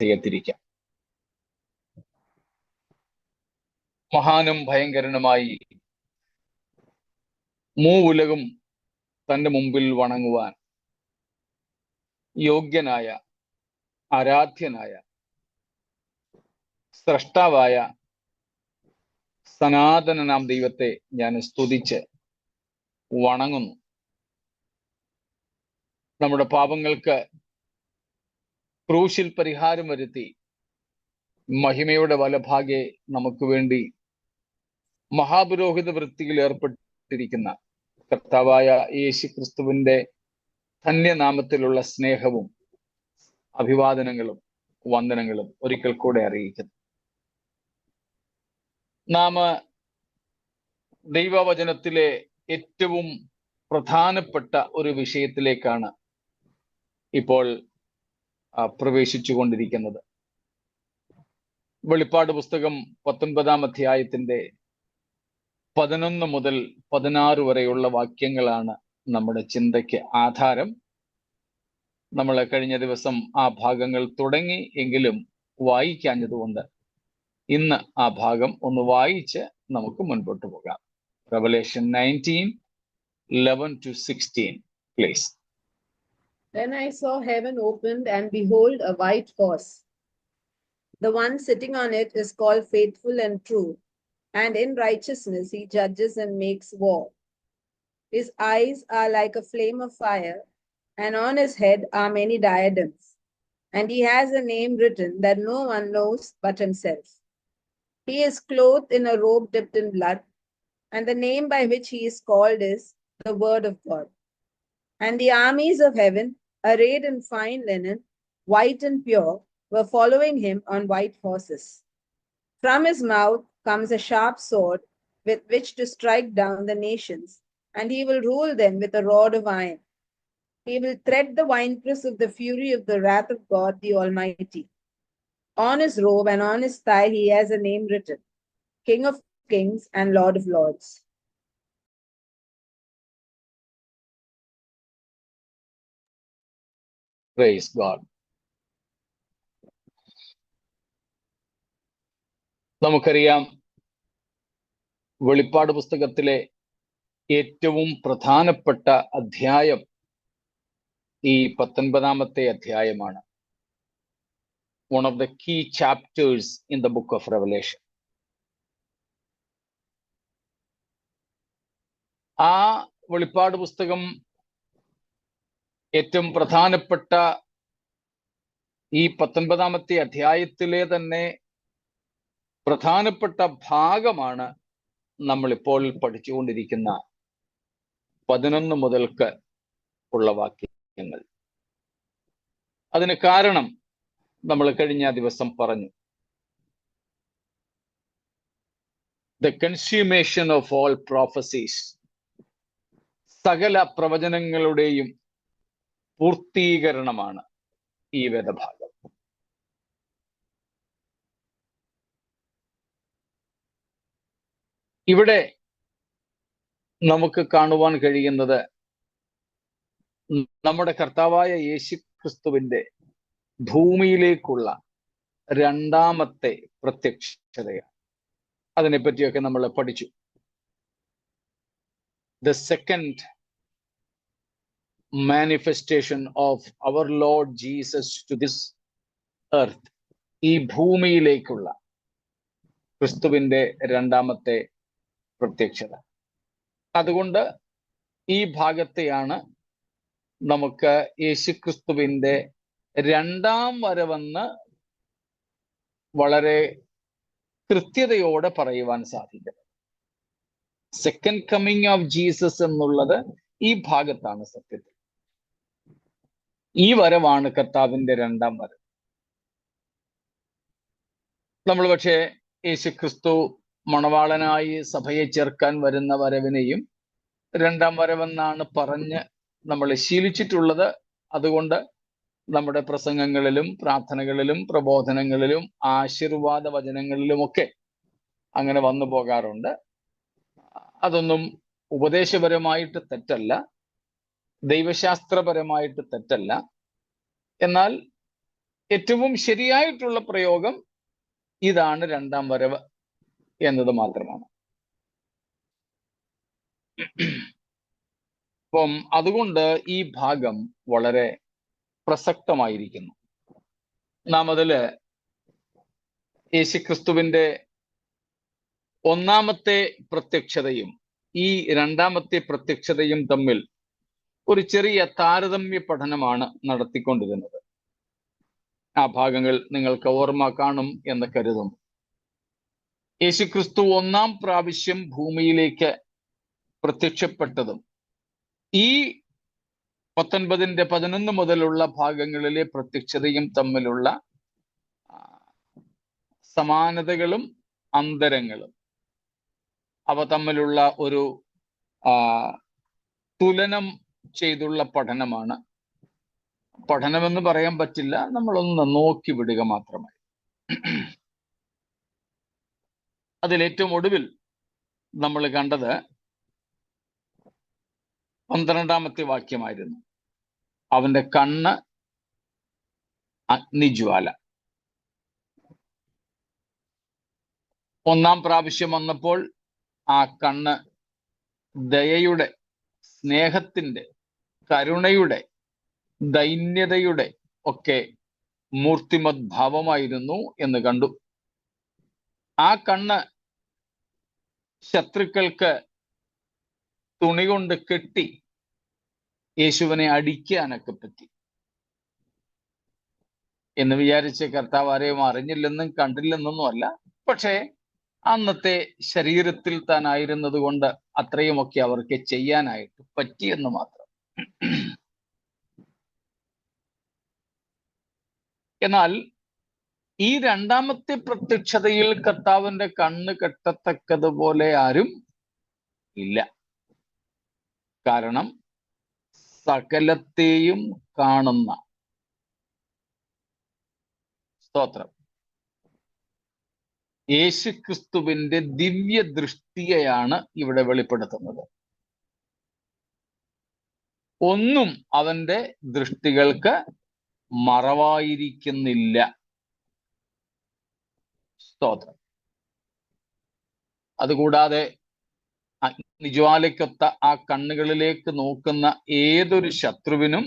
തിരിക്കാം. മഹാനും ഭയങ്കരനുമായി മൂവുലകും തന്റെ മുമ്പിൽ വണങ്ങുവാൻ യോഗ്യനായ, ആരാധ്യനായ, സ്രഷ്ടാവായ സനാതനനാം ദൈവത്തെ ഞാൻ സ്തുതിച്ച് വണങ്ങുന്നു. നമ്മുടെ പാപങ്ങൾക്ക് ക്രൂശിൽ പരിഹാരം വരുത്തി മഹിമയുടെ വലഭാഗെ നമുക്ക് വേണ്ടി മഹാപുരോഹിത വൃത്തിയിൽ ഏർപ്പെട്ടിരിക്കുന്ന കർത്താവായ യേശുക്രിസ്തുവിന്റെ ധന്യനാമത്തിലുള്ള സ്നേഹവും അഭിവാദനങ്ങളും വന്ദനങ്ങളും ഒരിക്കൽ കൂടെ അറിയിക്കുന്നു. നാം ദൈവവചനത്തിലെ ഏറ്റവും പ്രധാനപ്പെട്ട ഒരു വിഷയത്തിലേക്കാണ് ഇപ്പോൾ പ്രവേശിച്ചു കൊണ്ടിരിക്കുന്നത്. വെളിപ്പാട് പുസ്തകം 19-ാം അധ്യായത്തിന്റെ 11 മുതൽ 16 വരെയുള്ള വാക്യങ്ങളാണ് നമ്മുടെ ചിന്തയ്ക്ക് ആധാരം. നമ്മൾ കഴിഞ്ഞ ദിവസം ആ ഭാഗങ്ങൾ തുടങ്ങി എങ്കിലും വായിക്കാഞ്ഞതുകൊണ്ട് ഇന്ന് ആ ഭാഗം ഒന്ന് വായിച്ച് നമുക്ക് മുൻപോട്ട് പോകാം. Revelation 19:11-16, please. Then I saw heaven opened, and behold, a white horse. The one sitting on it is called Faithful and True, and in righteousness he judges and makes war. His eyes are like a flame of fire, and on his head are many diadems, and he has a name written that no one knows but himself. He is clothed in a robe dipped in blood, and the name by which he is called is the Word of God. And the armies of heaven, arrayed in fine linen, white and pure, were following him on white horses. From his mouth comes a sharp sword with which to strike down the nations, and he will rule them with a rod of iron. He will tread the winepress of the fury of the wrath of God the Almighty. On his robe and on his thigh he has a name written, King of Kings and Lord of Lords. Praise God. നമുക്കറിയാം, വെളിപ്പാട് പുസ്തകത്തിലെ ഏറ്റവും പ്രധാനപ്പെട്ട അധ്യായം ഈ 19-ാമത്തെ അധ്യായമാണ്. One of the key chapters in the book of Revelation. ആ വെളിപ്പാട് പുസ്തകം ഏറ്റവും പ്രധാനപ്പെട്ട ഈ 19-ാമത്തെ അധ്യായത്തിലെ തന്നെ പ്രധാനപ്പെട്ട ഭാഗമാണ് നമ്മളിപ്പോൾ പഠിച്ചുകൊണ്ടിരിക്കുന്ന 11 മുതൽക്ക് ഉള്ള വാക്യങ്ങൾ. അതിന് കാരണം നമ്മൾ കഴിഞ്ഞ ദിവസം പറഞ്ഞു. The consummation of all prophecies, സകല പ്രവചനങ്ങളുടെയും പൂർത്തീകരണമാണ് ഈ വേദഭാഗം. ഇവിടെ നമുക്ക് കാണുവാൻ കഴിയുന്നത് നമ്മുടെ കർത്താവായ യേശുക്രിസ്തുവിന്റെ ഭൂമിയിലേക്കുള്ള രണ്ടാമത്തെ പ്രത്യക്ഷതയാണ്. അതിനെപ്പറ്റിയൊക്കെ നമ്മൾ പഠിച്ചു. The second manifestation of our Lord Jesus to this earth, ഈ ഭൂമിയിലേക്കുള്ള ക്രിസ്തുവിന്റെ രണ്ടാമത്തെ പ്രത്യക്ഷത. അതുകൊണ്ട് ഈ ഭാഗത്തെയാണ് നമുക്ക് യേശുക്രിസ്തുവിന്റെ രണ്ടാം വരവെന്ന് വളരെ കൃത്യതയോടെ പറയുവാൻ സാധിക്കുന്നത്. സെക്കൻഡ് കമ്മിങ് ഓഫ് ജീസസ് എന്നുള്ളത് ഈ ഭാഗത്താണ് സത്യത്തിൽ. ഈ വരവാണ് കർത്താവിന്റെ രണ്ടാം വരവ്. നമ്മൾ പക്ഷേ യേശുക്രിസ്തു മണവാളനായി സഭയെ ചേർക്കാൻ വരുന്ന വരവിനെയും രണ്ടാം വരവെന്നാണ് പറഞ്ഞ് നമ്മൾ ശീലിച്ചിട്ടുള്ളത്. അതുകൊണ്ട് നമ്മുടെ പ്രസംഗങ്ങളിലും പ്രാർത്ഥനകളിലും പ്രബോധനങ്ങളിലും ആശീർവാദ വചനങ്ങളിലുമൊക്കെ അങ്ങനെ വന്നു പോകാറുണ്ട്. അതൊന്നും ഉപദേശപരമായിട്ട് തെറ്റല്ല, ദൈവശാസ്ത്രപരമായിട്ട് തെറ്റല്ല. എന്നാൽ ഏറ്റവും ശരിയായിട്ടുള്ള പ്രയോഗം ഇതാണ് രണ്ടാം വരവ് എന്നത് മാത്രമാണ്. അപ്പം അതുകൊണ്ട് ഈ ഭാഗം വളരെ പ്രസക്തമായിരിക്കുന്നു. നാം അതില് യേശുക്രിസ്തുവിന്റെ ഒന്നാമത്തെ പ്രത്യക്ഷതയും ഈ രണ്ടാമത്തെ പ്രത്യക്ഷതയും തമ്മിൽ ഒരു ചെറിയ താരതമ്യ പഠനമാണ് നടത്തിക്കൊണ്ടിരുന്നത്. ആ ഭാഗങ്ങൾ നിങ്ങൾക്ക് ഓർമ്മ കാണും എന്ന് കരുതുന്നു. യേശുക്രിസ്തു ഒന്നാം പ്രാവശ്യം ഭൂമിയിലേക്ക് പ്രത്യക്ഷപ്പെട്ടതും ഈ 19:11 മുതലുള്ള ഭാഗങ്ങളിലെ പ്രത്യക്ഷതയും തമ്മിലുള്ള സമാനതകളും അന്തരങ്ങളും, അവ തമ്മിലുള്ള ഒരു തുലനം ചെയ്തുള്ള പഠനമാണ്. പഠനമെന്ന് പറയാൻ പറ്റില്ല, നമ്മളൊന്ന് നോക്കി വിടുക മാത്രമായി. അതിലേറ്റവും ഒടുവിൽ നമ്മൾ കണ്ടത് 12-ാമത്തെ വാക്യമായിരുന്നു. അവന്റെ കണ്ണ് അഗ്നിജ്വാല. ഒന്നാം പ്രാവശ്യം വന്നപ്പോൾ ആ കണ്ണ് ദയയുടെ, സ്നേഹത്തിന്റെ, കരുണയുടെ, ദൈന്യതയുടെ ഒക്കെ മൂർത്തിമത് ഭാവമായിരുന്നു എന്ന് കണ്ടു. ആ കണ്ണ് ശത്രുക്കൾക്ക് തുണി കൊണ്ട് കെട്ടി യേശുവിനെ അടിക്കാനൊക്കെ പറ്റി എന്ന് വിചാരിച്ച് കർത്താവ് ആരെയും അറിഞ്ഞില്ലെന്നും കണ്ടില്ലെന്നൊന്നും അല്ല. പക്ഷേ അന്നത്തെ ശരീരത്തിൽ താനായിരുന്നത് കൊണ്ട് അത്രയുമൊക്കെ അവർക്ക് ചെയ്യാനായിട്ട് പറ്റിയെന്ന് മാത്രം. എന്നാൽ ഈ രണ്ടാമത്തെ പ്രത്യക്ഷതയിൽ കർത്താവിന്റെ കണ്ണ് കെട്ടത്തക്കതുപോലെ ആരും ഇല്ല. കാരണം സകലത്തെയും കാണുന്ന, സ്തോത്രം, യേശുക്രിസ്തുവിന്റെ ദിവ്യ ദൃഷ്ടിയെയാണ് ഇവിടെ വെളിപ്പെടുത്തുന്നത്. ഒന്നും അവന്റെ ദൃഷ്ടികൾക്ക് മറവായിരിക്കുന്നില്ല. സ്തോത്രം. അതുകൂടാതെ അഗ്നിജ്വാലയ്ക്കൊത്ത ആ കണ്ണുകളിലേക്ക് നോക്കുന്ന ഏതൊരു ശത്രുവിനും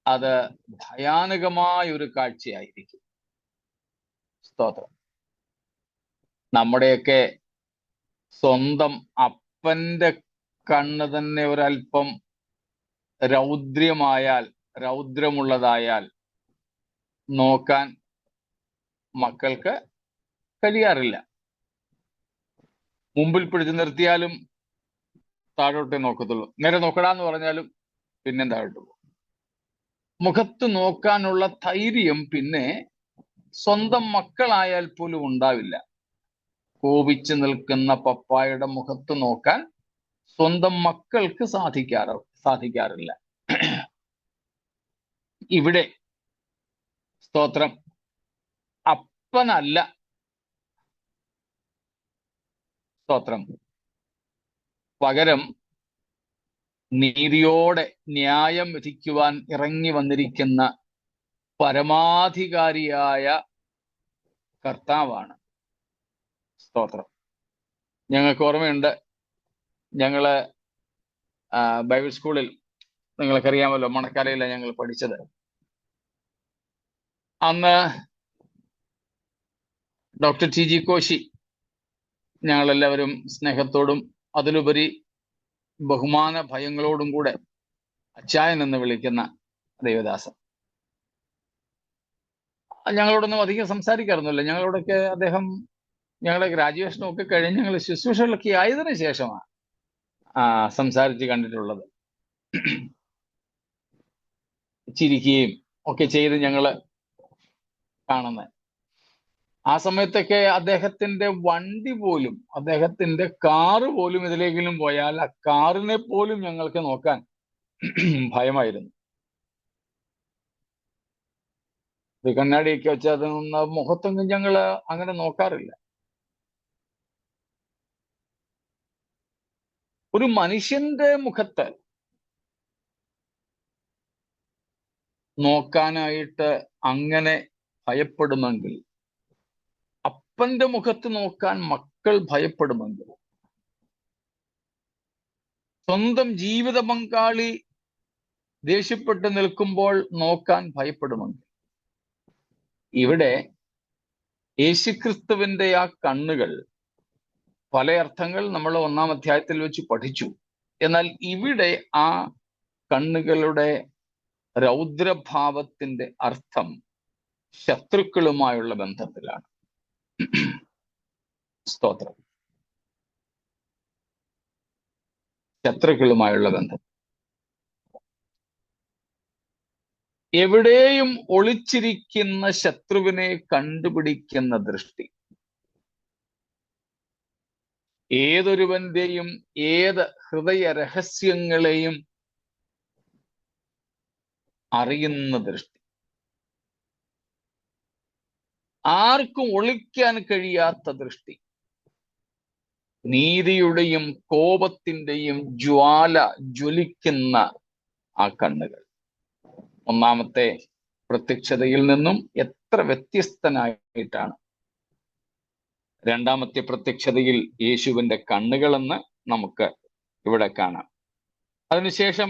അത് ഭയാനകമായ ഒരു കാഴ്ചയായിരിക്കും. സ്തോത്രം. നമ്മുടെയൊക്കെ സ്വന്തം അപ്പന്റെ കണ്ണ് തന്നെ ഒരല്പം രൗദ്രമുള്ളതായാൽ നോക്കാൻ മക്കൾക്ക് കഴിയാറില്ല. മുമ്പിൽ പിടിച്ചു നിർത്തിയാലും താഴോട്ടേ നോക്കത്തുള്ളൂ. നേരെ നോക്കടാന്ന് പറഞ്ഞാലും പിന്നെ താഴോട്ട് പോകും. മുഖത്ത് നോക്കാനുള്ള ധൈര്യം പിന്നെ സ്വന്തം മക്കളായാൽ പോലും ഉണ്ടാവില്ല. കോപിച്ചു നിൽക്കുന്ന പപ്പായുടെ മുഖത്ത് നോക്കാൻ സ്വന്തം മക്കൾക്ക് സാധിക്കാറില്ല. ഇവിടെ സ്തോത്രം, അപ്പനല്ല, സ്തോത്രം, പകരം നീതിയോടെ ന്യായം വിധിക്കുവാൻ ഇറങ്ങി വന്നിരിക്കുന്ന പരമാധികാരിയായ കർത്താവാണ്. സ്തോത്രം. ഞങ്ങൾക്ക് ഓർമ്മയുണ്ട്, ഞങ്ങള് ബൈബിൾ സ്കൂളിൽ, നിങ്ങൾക്കറിയാമല്ലോ, മണക്കാലയിലാണ് ഞങ്ങൾ പഠിച്ചത്. അന്ന് ഡോക്ടർ ടി ജി കോശി ഞങ്ങളെല്ലാവരും സ്നേഹത്തോടും അതിലുപരി ബഹുമാന ഭയങ്ങളോടും കൂടെ അച്ചായൻ എന്ന് വിളിക്കുന്ന ദേവദാസൻ. ഞങ്ങളോടൊന്നും അധികം സംസാരിക്കാറൊന്നുമില്ല. ഞങ്ങളോടൊക്കെ അദ്ദേഹം ഞങ്ങളുടെ ഗ്രാജുവേഷനും ഒക്കെ കഴിഞ്ഞ് ഞങ്ങൾ ശുശ്രൂഷകളൊക്കെ ആയതിനു ശേഷമാണ് സംസാരിച്ച് കണ്ടിട്ടുള്ളത്. ചിരിക്കുകയും ഒക്കെ ചെയ്ത് ഞങ്ങള് കാണുന്നത്. ആ സമയത്തൊക്കെ അദ്ദേഹത്തിന്റെ വണ്ടി പോലും, അദ്ദേഹത്തിന്റെ കാറ് പോലും ഇതിലെങ്കിലും പോയാൽ ആ കാറിനെ പോലും ഞങ്ങൾക്ക് നോക്കാൻ ഭയമായിരുന്നു. ഇത് കണ്ണാടിയൊക്കെ വെച്ച് അത് മുഖത്തൊന്നും ഞങ്ങള് അങ്ങനെ നോക്കാറില്ല. ഒരു മനുഷ്യന്റെ മുഖത്ത് നോക്കാനായിട്ട് അങ്ങനെ ഭയപ്പെടുമെങ്കിൽ, അപ്പന്റെ മുഖത്ത് നോക്കാൻ മക്കൾ ഭയപ്പെടുമെങ്കിൽ, സ്വന്തം ജീവിത പങ്കാളി ദേഷ്യപ്പെട്ട് നിൽക്കുമ്പോൾ നോക്കാൻ ഭയപ്പെടുമെങ്കിൽ, ഇവിടെ യേശുക്രിസ്തുവിന്റെ ആ കണ്ണുകൾ, പല അർത്ഥങ്ങൾ നമ്മൾ 1-ാം അധ്യായത്തിൽ വെച്ച് പഠിച്ചു. എന്നാൽ ഇവിടെ ആ കണ്ണുകളുടെ രൗദ്രഭാവത്തിന്റെ അർത്ഥം ശത്രുക്കളുമായുള്ള ബന്ധത്തിലാണ്. സ്തോത്രം. ശത്രുക്കളുമായുള്ള ബന്ധം. എവിടെയും ഒളിച്ചിരിക്കുന്ന ശത്രുവിനെ കണ്ടുപിടിക്കുന്ന ദൃഷ്ടി. ഏതൊരുവന്റെയും ഏത് ഹൃദയ രഹസ്യങ്ങളെയും അറിയുന്ന ദൃഷ്ടി. ആർക്കും ഒളിക്കാൻ കഴിയാത്ത ദൃഷ്ടി. നീതിയുടെയും കോപത്തിന്റെയും ജ്വാല ജ്വലിക്കുന്ന ആ കണ്ണുകൾ 1-ാമത്തെ പ്രത്യക്ഷതയിൽ നിന്നും എത്ര വ്യത്യസ്തനായിട്ടാണ് 2-ാമത്തെ പ്രത്യക്ഷതയിൽ യേശുവിന്റെ കണ്ണുകളെന്ന് നമുക്ക് ഇവിടെ കാണാം. അതിനുശേഷം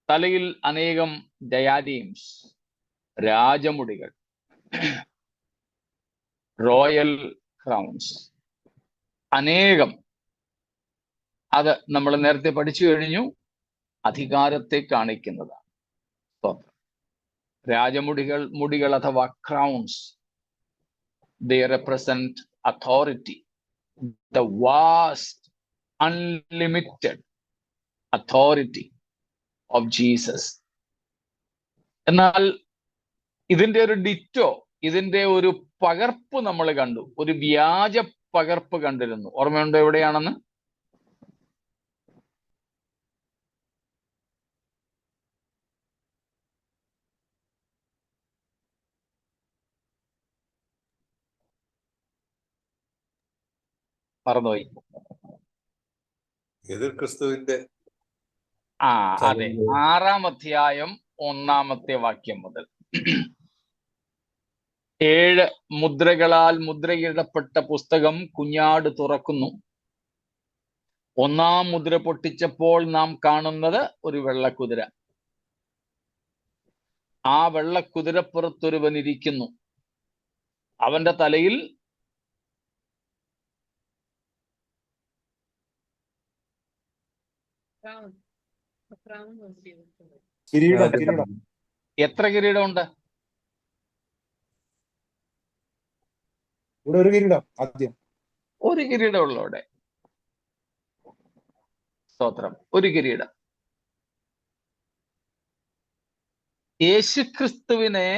തലയിൽ അനേകം ഡയാഡീംസ്, രാജമുടികൾ, റോയൽ ക്രൗൺസ്, അനേകം. അത് നമ്മൾ നേരത്തെ പഠിച്ചു കഴിഞ്ഞു. അധികാരത്തെ കാണിക്കുന്നതാണ്. മുടികൾ അഥവാ crowns, they represent authority, the vast, unlimited authority of Jesus. എന്നാൽ ഇതിന്റെ ഒരു ഡിറ്റോ, ഇതിന്റെ ഒരു പകർപ്പ് നമ്മൾ കണ്ടു. ഒരു വ്യാജ പകർപ്പ് കണ്ടിരുന്നു. ഓർമ്മയുണ്ടോ എവിടെയാണെന്ന്? മറന്നുപോയി. എതിർ ക്രിസ്തുവിന്റെ അതെ, 6-ാം അധ്യായം 1-ാമത്തെ വാക്യം മുതൽ. 7 മുദ്രകളാൽ മുദ്രയിടപ്പെട്ട പുസ്തകം കുഞ്ഞാട് തുറക്കുന്നു. 1-ാം മുദ്ര പൊട്ടിച്ചപ്പോൾ നാം കാണുന്നത് ഒരു വെള്ളക്കുതിര. ആ വെള്ളക്കുതിരപ്പുറത്തൊരുവൻ ഇരിക്കുന്നു. അവന്റെ തലയിൽ എത്ര കിരീടമുണ്ട്? ഒരു കിരീടം. ആദ്യം ഒരു കിരീടമുള്ള അവിടെ. സ്തോത്രം. ഒരു കിരീടം. യേശുക്രിസ്തുവിനെ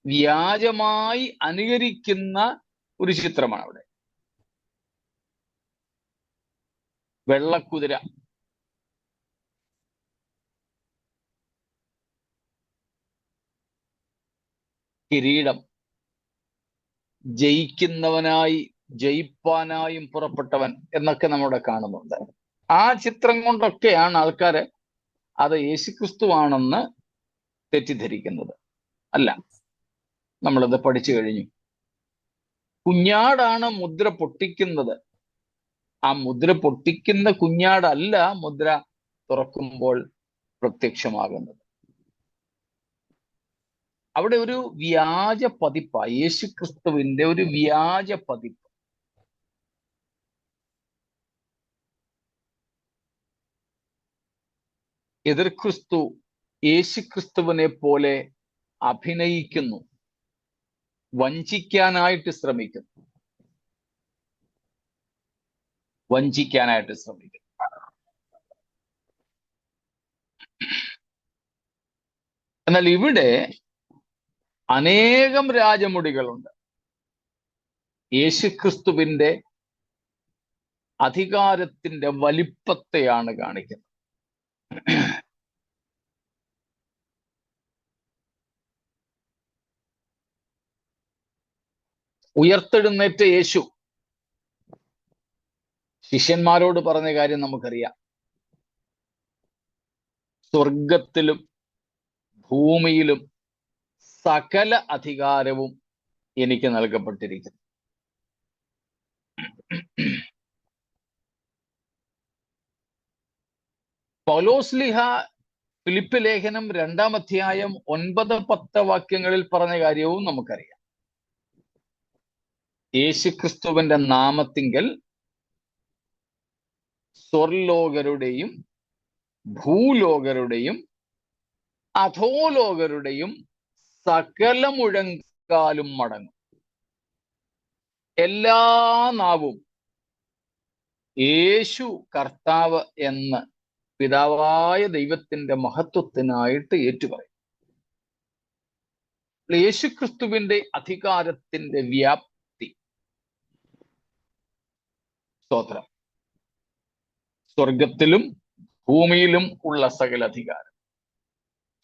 വ്യാജമായി അനുകരിക്കുന്ന ഒരു ചിത്രമാണ് അവിടെ. വെള്ളക്കുതിര. കിരീടം. ജയിക്കുന്നവനായി ജയിപ്പാനായും പുറപ്പെട്ടവൻ എന്നൊക്കെ നമ്മുടെ കാണുന്നുണ്ട്. ആ ചിത്രം കൊണ്ടൊക്കെയാണ് ആൾക്കാര് അത് യേശുക്രിസ്തുവാണെന്ന് തെറ്റിദ്ധരിക്കുന്നത്. അല്ല, നമ്മളത് പഠിച്ചു കഴിഞ്ഞു. കുഞ്ഞാടാണ് മുദ്ര പൊട്ടിക്കുന്നത്. ആ മുദ്ര പൊട്ടിക്കുന്ന കുഞ്ഞാടല്ല മുദ്ര തുറക്കുമ്പോൾ പ്രത്യക്ഷമാകുന്നത്. അവിടെ ഒരു വ്യാജ പതിപ്പ, യേശുക്രിസ്തുവിന്റെ ഒരു വ്യാജ പതിപ്പ്. എതിർ ക്രിസ്തു യേശുക്രിസ്തുവിനെ പോലെ അഭിനയിക്കുന്നു, വഞ്ചിക്കാനായിട്ട് ശ്രമിക്കുന്നു. എന്നാൽ ഇവിടെ അനേകം രാജമുടികളുണ്ട്. യേശുക്രിസ്തുവിന്റെ അധികാരത്തിന്റെ വലിപ്പത്തെയാണ് കാണിക്കുന്നത്. ഉയർത്തെഴുന്നേറ്റ യേശു ശിഷ്യന്മാരോട് പറഞ്ഞ കാര്യം നമുക്കറിയാം. സ്വർഗത്തിലും ഭൂമിയിലും സകല അധികാരവും എനിക്ക് നൽകപ്പെട്ടിരിക്കുന്നു. പൗലോസ്ലിഹ ഫിലിപ്പ് ലേഖനം 2-ാം അധ്യായം 9-10 വാക്യങ്ങളിൽ പറഞ്ഞ കാര്യവും നമുക്കറിയാം. യേശുക്രിസ്തുവിന്റെ നാമത്തിങ്കൽ സ്വർലോകരുടെയും ഭൂലോകരുടെയും അധോലോകരുടെയും സകല മുഴങ്കാലും മടങ്ങും. എല്ലാ നാവും യേശു കർത്താവ് എന്ന് പിതാവായ ദൈവത്തിന്റെ മഹത്വത്തിനായിട്ട് ഏറ്റുപറയും. യേശുക്രിസ്തുവിന്റെ അധികാരത്തിന്റെ വ്യാപ്തി, സ്തോത്രം, സ്വർഗത്തിലും ഭൂമിയിലും ഉള്ള സകല അധികാരം,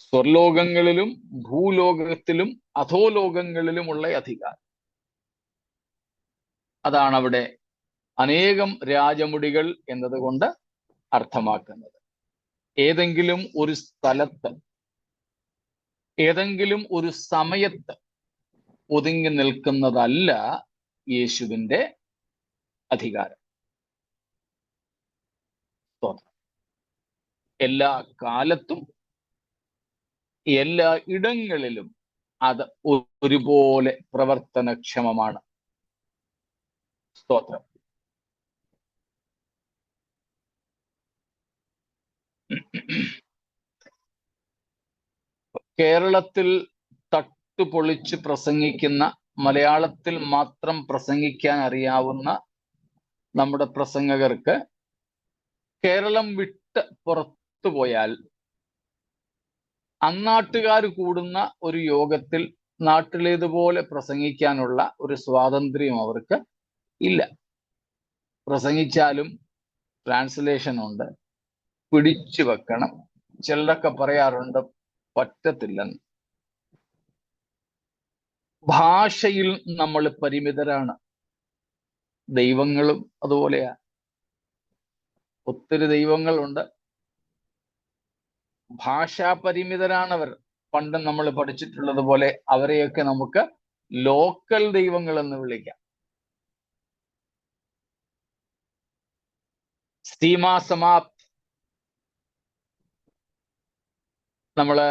സ്വർലോകങ്ങളിലും ഭൂലോകത്തിലും അധോലോകങ്ങളിലുമുള്ള അധികാരം. അതാണ് അവിടെ അനേകം രാജമുടികൾ എന്നതുകൊണ്ട് അർത്ഥമാക്കുന്നത്. ഏതെങ്കിലും ഒരു സ്ഥലത്ത്, ഏതെങ്കിലും ഒരു സമയത്ത് ഒതുങ്ങി നിൽക്കുന്നതല്ല യേശുവിന്റെ അധികാരം. എല്ലാ കാലത്തും എല്ലാ ഇടങ്ങളിലും അത് ഒരുപോലെ പ്രവർത്തനക്ഷമമാണ്. സ്തോത്രം. കേരളത്തിൽ തട്ടുപൊളിച്ച് പ്രസംഗിക്കുന്ന, മലയാളത്തിൽ മാത്രം പ്രസംഗിക്കാൻ അറിയാവുന്ന നമ്മുടെ പ്രസംഗകർക്ക് കേരളം വിട്ട് പുറത്തു പോയാൽ അന്നാട്ടുകാർ കൂടുന്ന ഒരു യോഗത്തിൽ നാട്ടിലേതുപോലെ പ്രസംഗിക്കാനുള്ള ഒരു സ്വാതന്ത്ര്യം അവർക്ക് ഇല്ല. പ്രസംഗിച്ചാലും ട്രാൻസ്ലേഷൻ ഉണ്ട്, പിടിച്ചു വെക്കണം. ചിലരൊക്കെ പറയാറുണ്ട് പറ്റത്തില്ലെന്ന്. ഭാഷയിൽ നമ്മൾ പരിമിതരാണ്. ദൈവങ്ങളും അതുപോലെയാ. ഒത്തിരി ദൈവങ്ങളുണ്ട്, ഭാഷാ പരിമിതരാണവർ. പണ്ട് നമ്മൾ പഠിച്ചിട്ടുള്ളത് പോലെ അവരെയൊക്കെ നമുക്ക് ലോക്കൽ ദൈവങ്ങൾ എന്ന് വിളിക്കാം. സീമാ സമാപ്ത്, നമ്മള്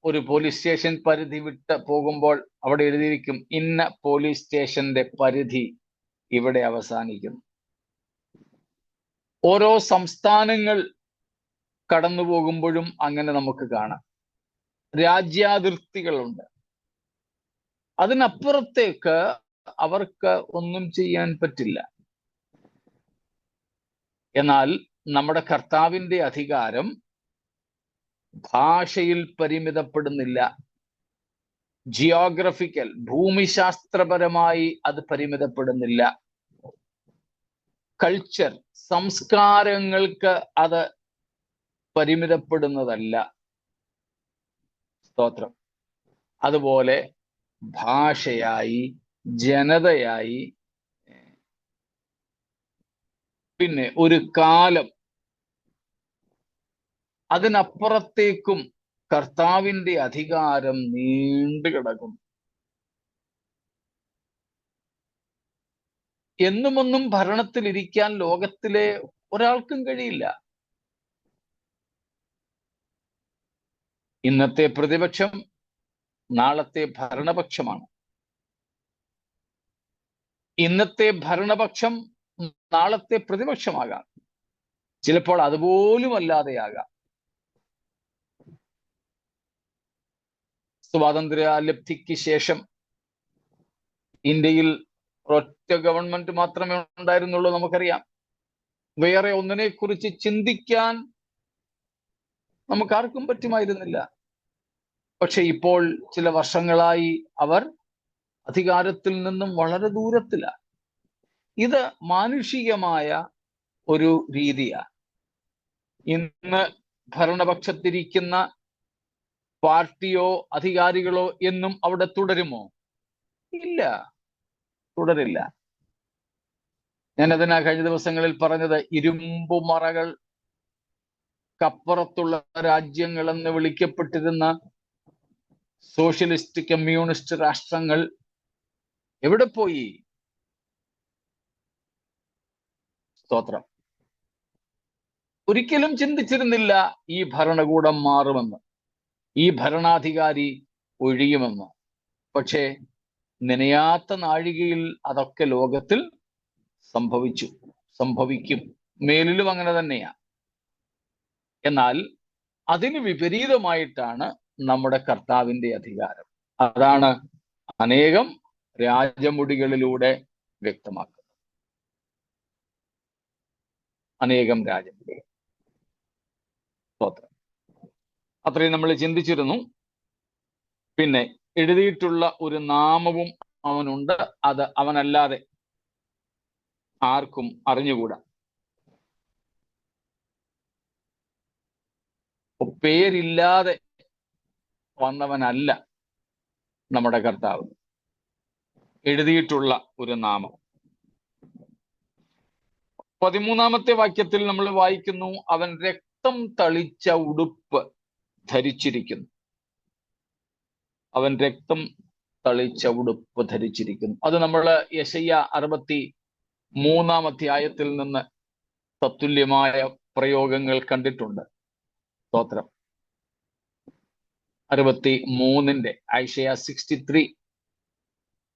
ഒരു പോലീസ് സ്റ്റേഷൻ പരിധി വിട്ട് പോകുമ്പോൾ അവിടെ എഴുതിയിരിക്കും ഇന്ന പോലീസ് സ്റ്റേഷന്റെ പരിധി ഇവിടെ അവസാനിക്കുന്നു. ഓരോ സംസ്ഥാനങ്ങൾ കടന്നു പോകുമ്പോഴും അങ്ങനെ നമുക്ക് കാണാം. രാജ്യാതിർത്തികളുണ്ട്. അതിനപ്പുറത്തേക്ക് അവർക്ക് ഒന്നും ചെയ്യാൻ പറ്റില്ല. എന്നാൽ നമ്മുടെ കർത്താവിന്റെ അധികാരം ഭാഷയിൽ പരിമിതപ്പെടുന്നില്ല. ജിയോഗ്രഫിക്കൽ, ഭൂമിശാസ്ത്രപരമായി അത് പരിമിതപ്പെടുന്നില്ല. കൾച്ചർ, സംസ്കാരങ്ങൾക്ക് അത് പരിമിതപ്പെടുന്നതല്ല. സ്തോത്രം. അതുപോലെ ഭാഷയായി, ജനതയായി, പിന്നെ ഒരു കാലം, അതിനപ്പുറത്തേക്കും കർത്താവിന്റെ അധികാരം നീണ്ടു കിടക്കും. എന്നുമൊന്നും ഭരണത്തിലിരിക്കാൻ ലോകത്തിലെ ഒരാൾക്കും കഴിയില്ല. ഇന്നത്തെ പ്രതിപക്ഷം നാളത്തെ ഭരണപക്ഷമാണ്. ഇന്നത്തെ ഭരണപക്ഷം നാളത്തെ പ്രതിപക്ഷമാകാം. ചിലപ്പോൾ അതുപോലും അല്ലാതെയാകാം. സ്വാതന്ത്ര്യാലബ്ധിക്ക് ശേഷം ഇന്ത്യയിൽ ഒറ്റ ഗവൺമെന്റ് മാത്രമേ ഉണ്ടായിരുന്നുള്ളൂ, നമുക്കറിയാം. വേറെ ഒന്നിനെ കുറിച്ച് ചിന്തിക്കാൻ നമുക്കാർക്കും പറ്റുമായിരുന്നില്ല. പക്ഷെ ഇപ്പോൾ ചില വർഷങ്ങളായി അവർ അധികാരത്തിൽ നിന്നും വളരെ ദൂരത്തിലാണ്. ഇത് മാനുഷികമായ ഒരു രീതിയാണ്. ഇന്ന് ഭരണപക്ഷത്തിരിക്കുന്ന പാർട്ടിയോ അധികാരികളോ എന്നും അവിടെ തുടരുമോ? ഇല്ല, തുടരില്ല. ഞാനതിനാ കഴിഞ്ഞ ദിവസങ്ങളിൽ പറഞ്ഞത്, ഇരുമ്പുമറകൾക്കപ്പുറത്തുള്ള രാജ്യങ്ങൾ എന്ന് വിളിക്കപ്പെട്ടിരുന്ന സോഷ്യലിസ്റ്റ് കമ്മ്യൂണിസ്റ്റ് രാഷ്ട്രങ്ങൾ എവിടെ പോയി? സ്തോത്രം. ഒരിക്കലും ചിന്തിച്ചിരുന്നില്ല ഈ ഭരണകൂടം മാറുമെന്ന്, ഈ ഭരണാധികാരി ഒഴിയുമെന്ന്. പക്ഷേ നനയാത്ത നാഴികയിൽ അതൊക്കെ ലോകത്തിൽ സംഭവിച്ചു, സംഭവിക്കും. മേലിലും അങ്ങനെ തന്നെയാ. എന്നാൽ അതിന് വിപരീതമായിട്ടാണ് നമ്മുടെ കർത്താവിന്റെ അധികാരം. അതാണ് അനേകം രാജമുടികളിലൂടെ വ്യക്തമാക്കുന്നത്. അനേകം രാജമുടികൾ. സ്തോത്രം. അത്രയും നമ്മൾ ചിന്തിച്ചിരുന്നു. പിന്നെ എഴുതിയിട്ടുള്ള ഒരു നാമവും അവനുണ്ട്, അത് അവനല്ലാതെ ആർക്കും അറിഞ്ഞുകൂടാ. പേരില്ലാതെ വന്നവനല്ല നമ്മുടെ കർത്താവ്. എഴുതിയിട്ടുള്ള ഒരു നാമം. 13-ാമത്തെ വാക്യത്തിൽ നമ്മൾ വായിക്കുന്നു, അവൻ രക്തം തളിച്ച ഉടുപ്പ് ധരിച്ചിരിക്കുന്നു. അവൻ രക്തം തളിച്ച ഉടുപ്പ് ധരിച്ചിരിക്കുന്നു. അത് നമ്മൾ യെശയ്യാ 63-ാം അധ്യായത്തിൽ നിന്ന് തത്തുല്യമായ പ്രയോഗങ്ങൾ കണ്ടിട്ടുണ്ട്. സ്തോത്രം. 63-ന്റെ ഐശയ്യാ 63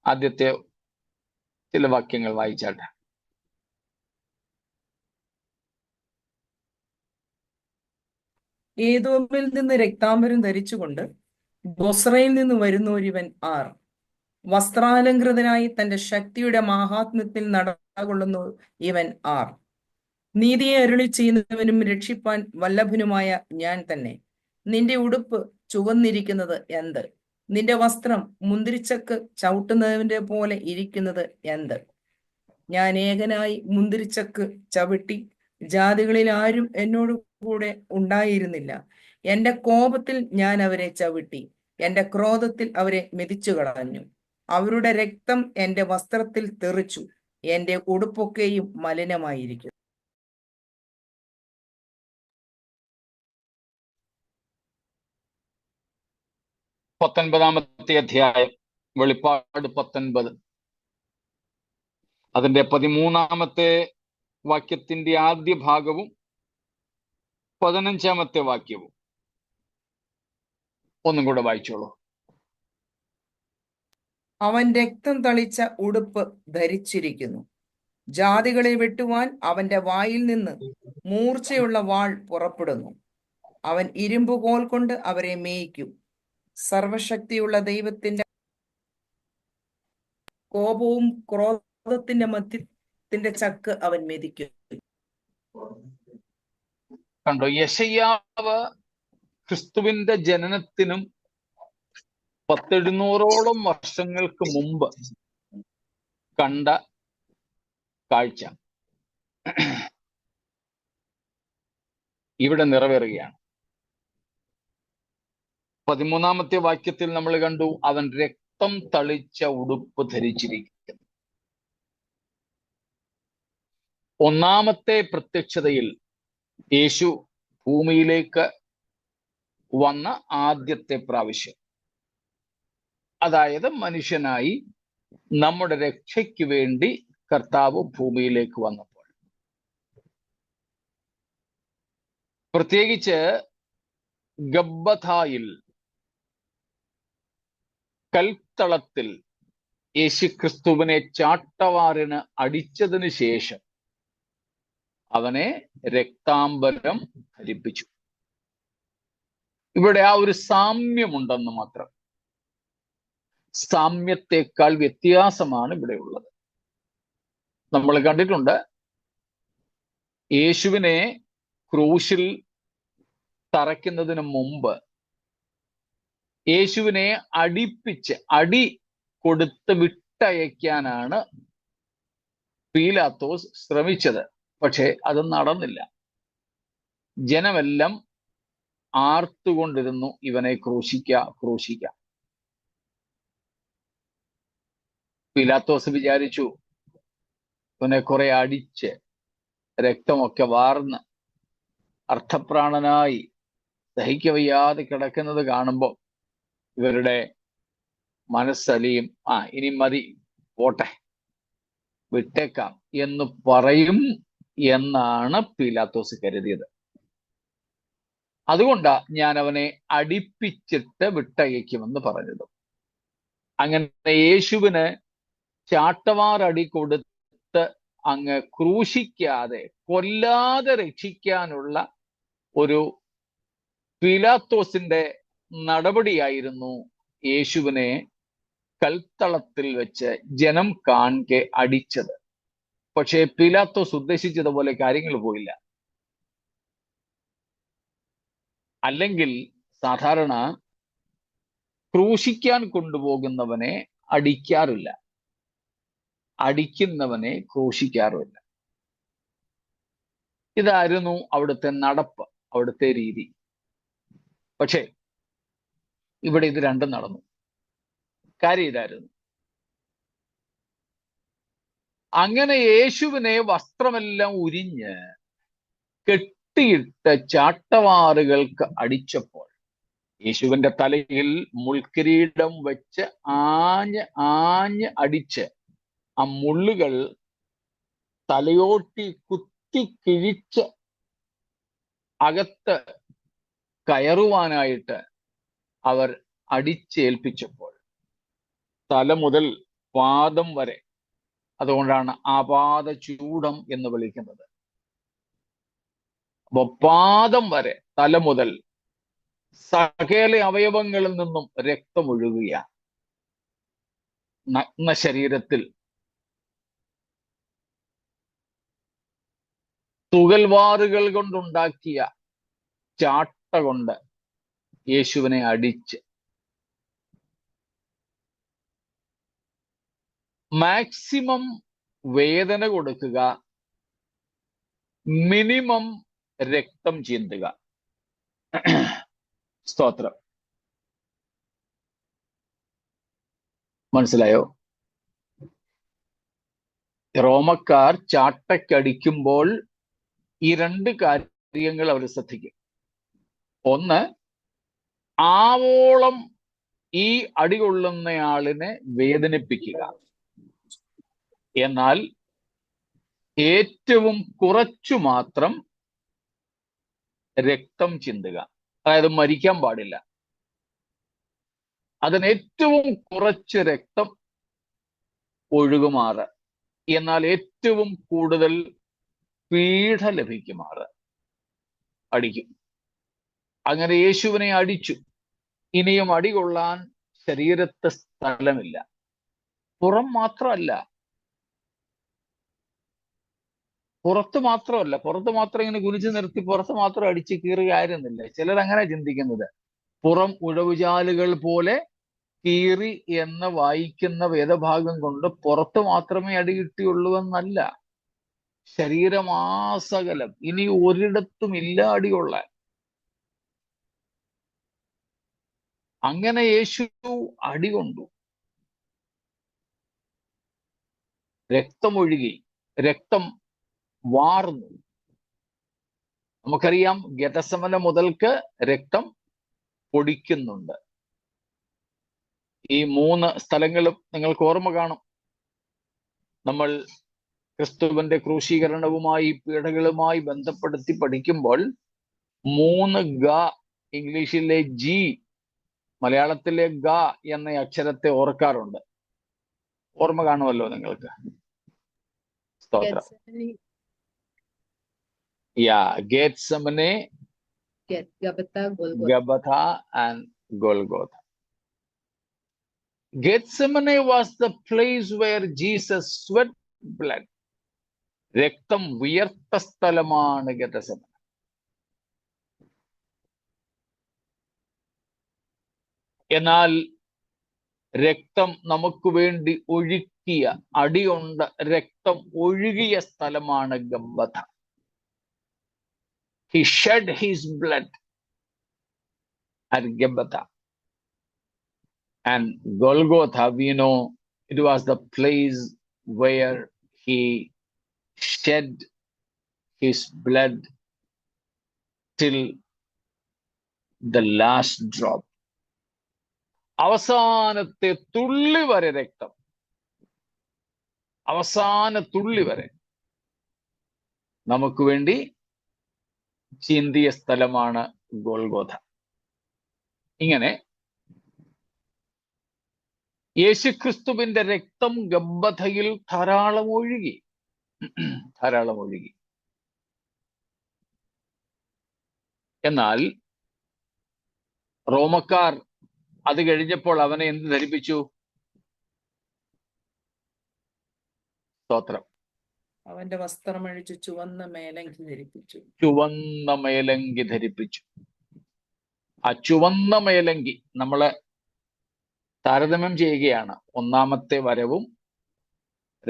ആദ്യത്തെ ചില വാക്യങ്ങൾ വായിച്ചാട്ടെ. ഏദോമിൽ നിന്ന് രക്താംബരം ധരിച്ചുകൊണ്ട് ബൊസ്രയിൽ നിന്ന് വരുന്നോരിവൻ ആർ? വസ്ത്രാലങ്കൃതനായി തന്റെ ശക്തിയുടെ മാഹാത്മ്യത്തിൽ നടകൊള്ളുന്നു ഇവൻ ആർ? നീതിയെ അരുളി ചെയ്യുന്നവനും രക്ഷിപ്പാൻ വല്ലഭനുമായ ഞാൻ തന്നെ. നിന്റെ ഉടുപ്പ് ചുവന്നിരിക്കുന്നത് എന്ത്? നിന്റെ വസ്ത്രം മുന്തിരിച്ചക്ക് ചവിട്ടുന്നതിന്റെ പോലെ ഇരിക്കുന്നത് എന്ത്? ഞാൻ ഏകനായി മുന്തിരിച്ചക്ക് ചവിട്ടി, ജാതികളിൽ ആരും എന്നോട് കൂടെ ഉണ്ടായിരുന്നില്ല. എന്റെ കോപത്തിൽ ഞാൻ അവരെ ചവിട്ടി, എന്റെ ക്രോധത്തിൽ അവരെ മെതിച്ചു കളഞ്ഞു. അവരുടെ രക്തം എന്റെ വസ്ത്രത്തിൽ തെറിച്ചു, എന്റെ ഉടുപ്പൊക്കെയും മലിനമായിരിക്കും. 19-ാമത്തെ അധ്യായം, വെളിപ്പാട് 19, അതിന്റെ 13-ാമത്തെ വാക്യത്തിന്റെ ആദ്യ ഭാഗവും 15-ാമത്തെ വാക്യവും ഒന്നും കൂടെ വായിച്ചോളൂ. അവൻ രക്തം തളിച്ച ഉടുപ്പ് ധരിച്ചിരിക്കുന്നു. ജാതികളെ വെട്ടുവാൻ അവന്റെ വായിൽ നിന്ന് മൂർച്ചയുള്ള വാൾ പുറപ്പെടുന്നു. അവൻ ഇരുമ്പുകോൽ കൊണ്ട് അവരെ മേയിക്കും. സർവശക്തിയുള്ള ദൈവത്തിന്റെ കോപവും ക്രോധത്തിന്റെ മധ്യത്തിന്റെ ചക്ക് അവൻ മെതിക്കും. കണ്ടോ, യെശയ്യാവ് ക്രിസ്തുവിന്റെ ജനനത്തിനും 1700ഓളം വർഷങ്ങൾക്ക് മുമ്പ് കണ്ട കാഴ്ച ഇവിടെ നിറവേറുകയാണ്. 13-ാമത്തെ വാക്യത്തിൽ നമ്മൾ കണ്ടു, അവൻ രക്തം തളിച്ച ഉടുപ്പ് ധരിച്ചിരിക്കുന്നു. ഒന്നാമത്തെ പ്രത്യക്ഷതയിൽ യേശു ഭൂമിയിലേക്ക് വന്ന ആദ്യത്തെ പ്രാവശ്യം, അതായത് മനുഷ്യനായി നമ്മുടെ രക്ഷയ്ക്ക് വേണ്ടി കർത്താവ് ഭൂമിയിലേക്ക് വന്നപ്പോൾ, പ്രത്യേകിച്ച് ഗബ്ബഥായിൽ കൽത്തളത്തിൽ യേശുക്രിസ്തുവിനെ ചാട്ടവാറിന് അടിച്ചതിന് ശേഷം അവനെ രക്താംബരം ധരിപ്പിച്ചു. ഇവിടെ ആ ഒരു സാമ്യമുണ്ടെന്ന് മാത്രം. സാമ്യത്തെക്കാൾ വ്യത്യാസമാണ് ഇവിടെ ഉള്ളത്. നമ്മൾ കണ്ടിട്ടുണ്ട്, യേശുവിനെ ക്രൂശിൽ തറയ്ക്കുന്നതിന് മുമ്പ് യേശുവിനെ അടി കൊടുത്ത് വിട്ടയക്കാനാണ് പീലാത്തോസ് ശ്രമിച്ചത്. പക്ഷെ അത് നടന്നില്ല. ജനമെല്ലാം ആർത്തുകൊണ്ടിരുന്നു, ഇവനെ ക്രൂശിക്ക. പീലാത്തോസ് വിചാരിച്ചു, ഇവനെ കുറെ അടിച്ച് രക്തമൊക്കെ വാർന്ന് അർത്ഥപ്രാണനായി സഹിക്കവയ്യാതെ കിടക്കുന്നത് കാണുമ്പോൾ ഇവരുടെ മനസ്സലിയും, ഇനി മതി, പോട്ടെ, വിട്ടേക്കാം എന്ന് പറയും എന്നാണ് പീലാത്തോസ് കരുതിയത്. അതുകൊണ്ടാ ഞാൻ അവനെ അടിപ്പിച്ചിട്ട് വിട്ടയക്കുമെന്ന് പറഞ്ഞത്. അങ്ങനെ യേശുവിന് ചാട്ടവാറടി കൊടുത്ത് അങ്ങ് ക്രൂശിക്കാതെ, കൊല്ലാതെ രക്ഷിക്കാനുള്ള ഒരു പീലാത്തോസിന്റെ നടപടിയായിരുന്നു യേശുവിനെ കൽത്തളത്തിൽ വെച്ച് ജനം കാൺകെ അടിച്ചത്. പക്ഷേ പീലാത്തോസ് ഉദ്ദേശിച്ചതുപോലെ കാര്യങ്ങൾ പോയില്ല. അല്ലെങ്കിൽ സാധാരണ ക്രൂശിക്കാൻ കൊണ്ടുപോകുന്നവനെ അടിക്കാറില്ല, അടിക്കുന്നവനെ ക്രൂശിക്കാറുമില്ല. ഇതായിരുന്നു അവിടുത്തെ നടപ്പ്, അവിടുത്തെ രീതി. പക്ഷേ ഇവിടെ ഇത് രണ്ടും നടന്നു. കാര്യം ഇതായിരുന്നു. അങ്ങനെ യേശുവിനെ വസ്ത്രമെല്ലാം ഉരിഞ്ഞ് കെട്ടിയിട്ട് ചാട്ടവാറുകൾക്ക് അടിച്ചപ്പോൾ യേശുവിന്റെ തലയിൽ മുൾക്കിരീടം വെച്ച് ആഞ്ഞ് അടിച്ച് ആ മുള്ളുകൾ തലയോട്ടി കുത്തി കിഴിച്ച് അകത്ത് കയറുവാനായിട്ട് അവർ അടിച്ചേൽപ്പിച്ചപ്പോൾ തല മുതൽ പാദം വരെ, അതുകൊണ്ടാണ് ആപാദചൂഡം എന്ന് വിളിക്കുന്നത്. അപ്പൊ പാദം വരെ, തല മുതൽ സകല അവയവങ്ങളിൽ നിന്നും രക്തമൊഴുകുകയാണ്. നഗ്ന ശരീരത്തിൽ തുകൽവാറുകൾ കൊണ്ടുണ്ടാക്കിയ ചാട്ട കൊണ്ട് യേശുവിനെ അടിച്ച് മാക്സിമം വേദന കൊടുക്കുക, മിനിമം രക്തം ചിന്തുക. സ്തോത്രം. മനസ്സിലായോ? റോമക്കാർ ചാട്ടക്കടിക്കുമ്പോൾ ഈ രണ്ട് കാര്യങ്ങൾ അവർ ശ്രദ്ധിക്കും. ഒന്ന്, ആവോളം ഈ അടികൊള്ളുന്നയാളിനെ വേദനിപ്പിക്കുക. എന്നാൽ ഏറ്റവും കുറച്ചു മാത്രം രക്തം ചിന്തുക. അതായത് മരിക്കാൻ പാടില്ല. അതിന് ഏറ്റവും കുറച്ച് രക്തം ഒഴുകുമാറ്, എന്നാൽ ഏറ്റവും കൂടുതൽ പീഡ ലഭിക്കുമാറ് അടിക്കും. അങ്ങനെ യേശുവിനെ അടിച്ചു. ഇനിയും അടികൊള്ളാൻ ശരീരത്ത് സ്ഥലമില്ല. പുറം മാത്രമല്ല, പുറത്ത് മാത്രം ഇങ്ങനെ കുനിച്ചു നിർത്തി പുറത്ത് മാത്രം അടിച്ച് കീറുകയായിരുന്നില്ല. ചിലർ അങ്ങനെ ചിന്തിക്കുന്നത്. പുറം ഉഴവുചാലുകൾ പോലെ കീറി എന്ന് വായിക്കുന്ന വേദഭാഗം കൊണ്ട് പുറത്ത് മാത്രമേ അടി കിട്ടിയുള്ളൂ എന്നല്ല. ശരീരമാസകലം, ഇനി ഒരിടത്തും ഇല്ല അടികൊള്ളാൻ. അങ്ങനെ യേശു അടികൊണ്ടു, രക്തമൊഴുകി, രക്തം വാർന്നു. നമുക്കറിയാം, ഗെതസമന മുതൽക്ക് രക്തം പൊടിക്കുന്നുണ്ട്. ഈ 3 സ്ഥലങ്ങളും നിങ്ങൾക്ക് ഓർമ്മ കാണും. നമ്മൾ ക്രിസ്തുവിന്റെ ക്രൂശീകരണവുമായി പീഡകളുമായി ബന്ധപ്പെടുത്തി പഠിക്കുമ്പോൾ 3 ഗ, ഇംഗ്ലീഷിലെ ജി, മലയാളത്തിലെ ഗ എന്ന അക്ഷരത്തെ ഓർക്കാറുണ്ട്. ഓർമ്മ കാണുമല്ലോ നിങ്ങൾക്ക്. സ്തോത്രം. Gethsemane, Gabbatha and Golgotha. Gethsemane was the place where Jesus sweat blood. രക്തം വിയർത്ത സ്ഥലമാണ് ഗെതസമനെ. എന്നാൽ രക്തം നമുക്ക് വേണ്ടി ഒഴുക്കിയ, അടികൊണ്ട് രക്തം ഒഴുകിയ സ്ഥലമാണ് ഗബ്ബഥ. He shed his blood at Gabbatha. And Golgotha, we know it was the place where he shed his blood till the last drop. അവസാനത്തെ തുള്ളി വരെ രക്തം, അവസാന തുള്ളി വരെ നമുക്ക് വേണ്ടി ചിന്തിയ സ്ഥലമാണ് ഗോൽഗോഥ. ഇങ്ങനെ യേശുക്രിസ്തുവിന്റെ രക്തം ഗബ്ബഥയിൽ ധാരാളം ഒഴുകി. എന്നാൽ റോമക്കാർ അത് കഴിഞ്ഞപ്പോൾ അവനെ എന്ത് ധരിപ്പിച്ചു? സ്തോത്രം. അവന്റെ വസ്ത്രമഴിച്ച് ചുവന്ന മേലങ്കി ധരിപ്പിച്ചു. ചുവന്ന മേലങ്കി ധരിപ്പിച്ചു. ആ ചുവന്ന മേലങ്കി നമ്മള് താരതമ്യം ചെയ്യുകയാണ്. ഒന്നാമത്തെ വരവും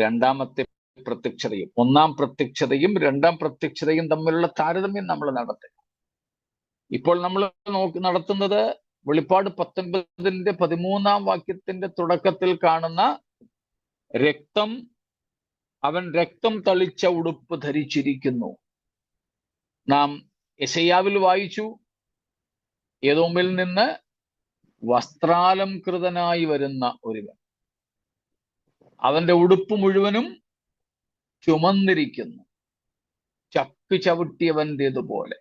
രണ്ടാമത്തെ പ്രത്യക്ഷതയും, ഒന്നാം പ്രത്യക്ഷതയും രണ്ടാം പ്രത്യക്ഷതയും തമ്മിലുള്ള താരതമ്യം നമ്മൾ നടത്തുക. ഇപ്പോൾ നമ്മൾ നടത്തുന്നത് വെളിപ്പാട് 19 13 വാക്യത്തിന്റെ തുടക്കത്തിൽ കാണുന്ന രക്തം, അവൻ രക്തം തളിച്ച ഉടുപ്പ് ധരിച്ചിരിക്കുന്നു. നാം യെശയ്യാവിൽ വായിച്ചു, ഏദോമിൽ നിന്ന് വസ്ത്രാലംകൃതനായി വരുന്ന ഒരുവൻ, അവന്റെ ഉടുപ്പ് മുഴുവനും ചുമന്നിരിക്കുന്നു, ചക്ക് ചവിട്ടിയവൻ്റേതുപോലെ.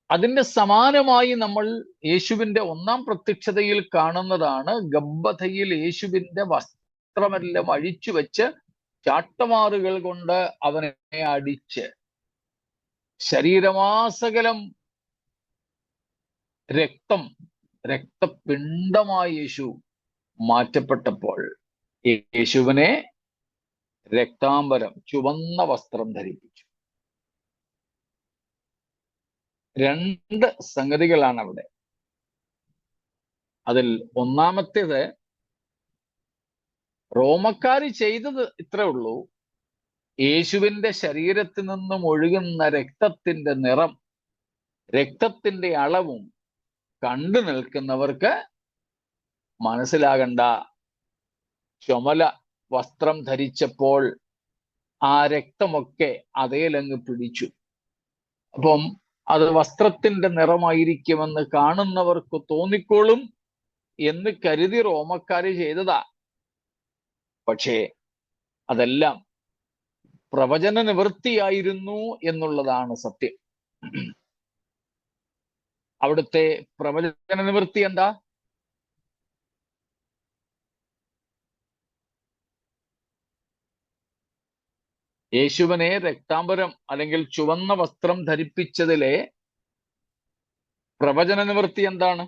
അതിന്റെ സമാനമായി നമ്മൾ യേശുവിന്റെ ഒന്നാം പ്രത്യക്ഷതയിൽ കാണുന്നതാണ് ഗബ്ബഥയിൽ യേശുവിന്റെ വസ്ത്രമെല്ലാം അഴിച്ചു വെച്ച് ചാട്ടമാറുകൾ കൊണ്ട് അവനെ അടിച്ച് ശരീരമാസകലം രക്തപിണ്ഡമായി യേശു മാറ്റപ്പെട്ടപ്പോൾ യേശുവിനെ രക്താംബരം, ചുവന്ന വസ്ത്രം ധരിപ്പിച്ചു. രണ്ട് സംഗതികളാണ് അവിടെ. അതിൽ ഒന്നാമത്തേത്, റോമക്കാര് ചെയ്തത് ഇത്രേ ഉള്ളൂ. യേശുവിന്റെ ശരീരത്തിൽ നിന്നും ഒഴുകുന്ന രക്തത്തിന്റെ നിറം, രക്തത്തിന്റെ അളവും കണ്ടു നിൽക്കുന്നവർക്ക് മനസ്സിലാകണ്ട. ചുമല വസ്ത്രം ധരിച്ചപ്പോൾ ആ രക്തമൊക്കെ അതേലങ്ങ് പിടിച്ചു. അപ്പം അത് വസ്ത്രത്തിന്റെ നിറമായിരിക്കുമെന്ന് കാണുന്നവർക്ക് തോന്നിക്കോളും എന്ന് കരുതി റോമക്കാര് ചെയ്തതാ. പക്ഷേ അതെല്ലാം പ്രവചന നിവൃത്തിയായിരുന്നു എന്നുള്ളതാണ് സത്യം. അവിടുത്തെ പ്രവചന നിവൃത്തി എന്താ? യേശുവിനെ രക്താംബരം അല്ലെങ്കിൽ ചുവന്ന വസ്ത്രം ധരിപ്പിച്ചതിലെ പ്രവചന നിവൃത്തി എന്താണ്?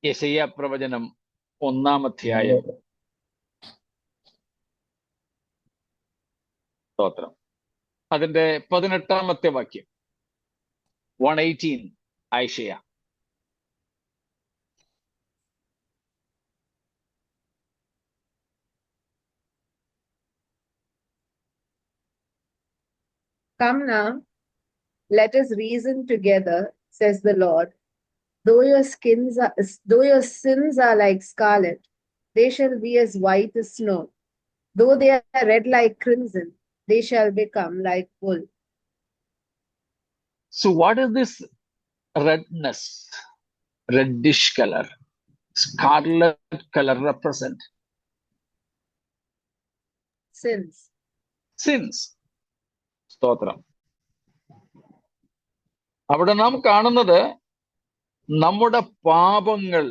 യെശയ്യാ പ്രവചനം 1-ാം അധ്യായം. സ്തോത്രം. അതിന്റെ 18-ാമത്തെ വാക്യം, 118 ഐശയ്യ. Come now, let us reason together, says the Lord. Though your sins are like scarlet, they shall be as white as snow. Though they are red like crimson, they shall become like wool. So what is this redness, reddish color, scarlet color represent? Sins. സ്തോത്രം. അവിടെ നാം കാണുന്നത് നമ്മുടെ പാപങ്ങൾ.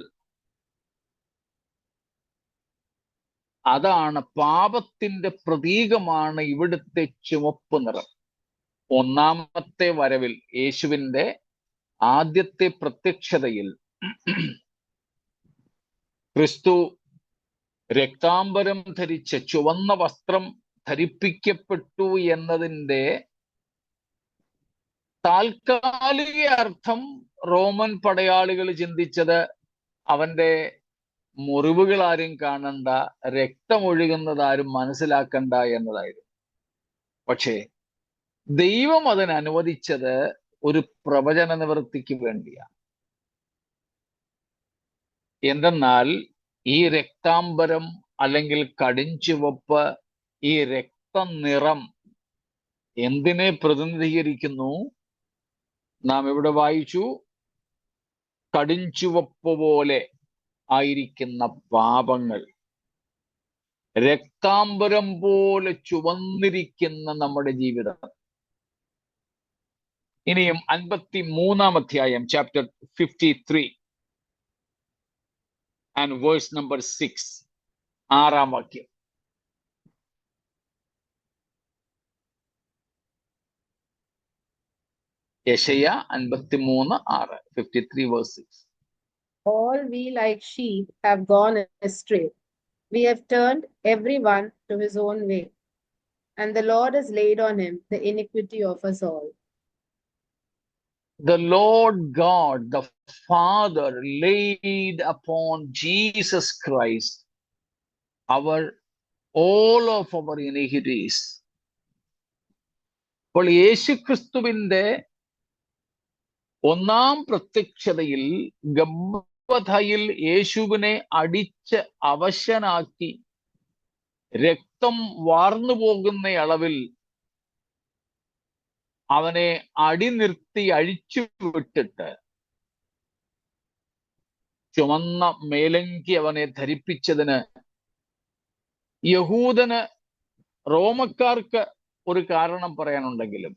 അതാണ് പാപത്തിന്റെ പ്രതീകമാണ് ഇവിടുത്തെ ചുവപ്പ് നിറം. ഒന്നാമത്തെ വരവിൽ, യേശുവിന്റെ ആദ്യത്തെ പ്രത്യക്ഷതയിൽ ക്രിസ്തു രക്താംബരം ധരിച്ച ചുവന്ന വസ്ത്രം ധരിപ്പിക്കപ്പെട്ടു എന്നതിൻ്റെ താൽക്കാലിക അർത്ഥം റോമൻ പടയാളികൾ ചിന്തിച്ചത് അവന്റെ മുറിവുകൾ ആരും കാണണ്ട, രക്തമൊഴുകുന്നത് ആരും മനസ്സിലാക്കണ്ട എന്നതായിരുന്നു. പക്ഷേ ദൈവം അതിനനുവദിച്ചത് ഒരു പ്രവചന നിവൃത്തിക്ക് വേണ്ടിയാണ്. എന്തെന്നാൽ ഈ രക്താംബരം അല്ലെങ്കിൽ കടുംചുവപ്പ്, ഈ രക്തനിറം എന്തിനെ പ്രതിനിധീകരിക്കുന്നു? നാം ഇവിടെ വായിച്ചു, കടുംചുവപ്പ് പോലെ ആയിരിക്കുന്ന പാപങ്ങൾ, രക്താംബരം പോലെ ചുവന്നിരിക്കുന്ന നമ്മുടെ ജീവിതം. ഇനിയും 53-ാം അധ്യായം, ചാപ്റ്റർ 53 ആൻഡ് വേഴ്സ് നമ്പർ 6, 6-ാം വാക്യം. യെശയ്യാ 53:6, 53 verse 6. All we like sheep have gone astray. We have turned everyone to his own way, and the Lord has laid on him the iniquity of us all. The Lord God, the Father, laid upon Jesus Christ all of our iniquities. അപ്പോൾ യേശുക്രിസ്തുവിന്റെ ഒന്നാം പ്രത്യക്ഷതയിൽ ഗബ്ബഥയിൽ യേശുവിനെ അടിച്ച് അവശനാക്കി രക്തം വാർന്നു പോകുന്ന അളവിൽ അവനെ അടിനിർത്തി അഴിച്ചു വിട്ടിട്ട് ചുമന്ന മേലങ്കി അവനെ ധരിപ്പിച്ചതിന് യഹൂദന്, റോമക്കാർക്ക് ഒരു കാരണം പറയാനുണ്ടെങ്കിലും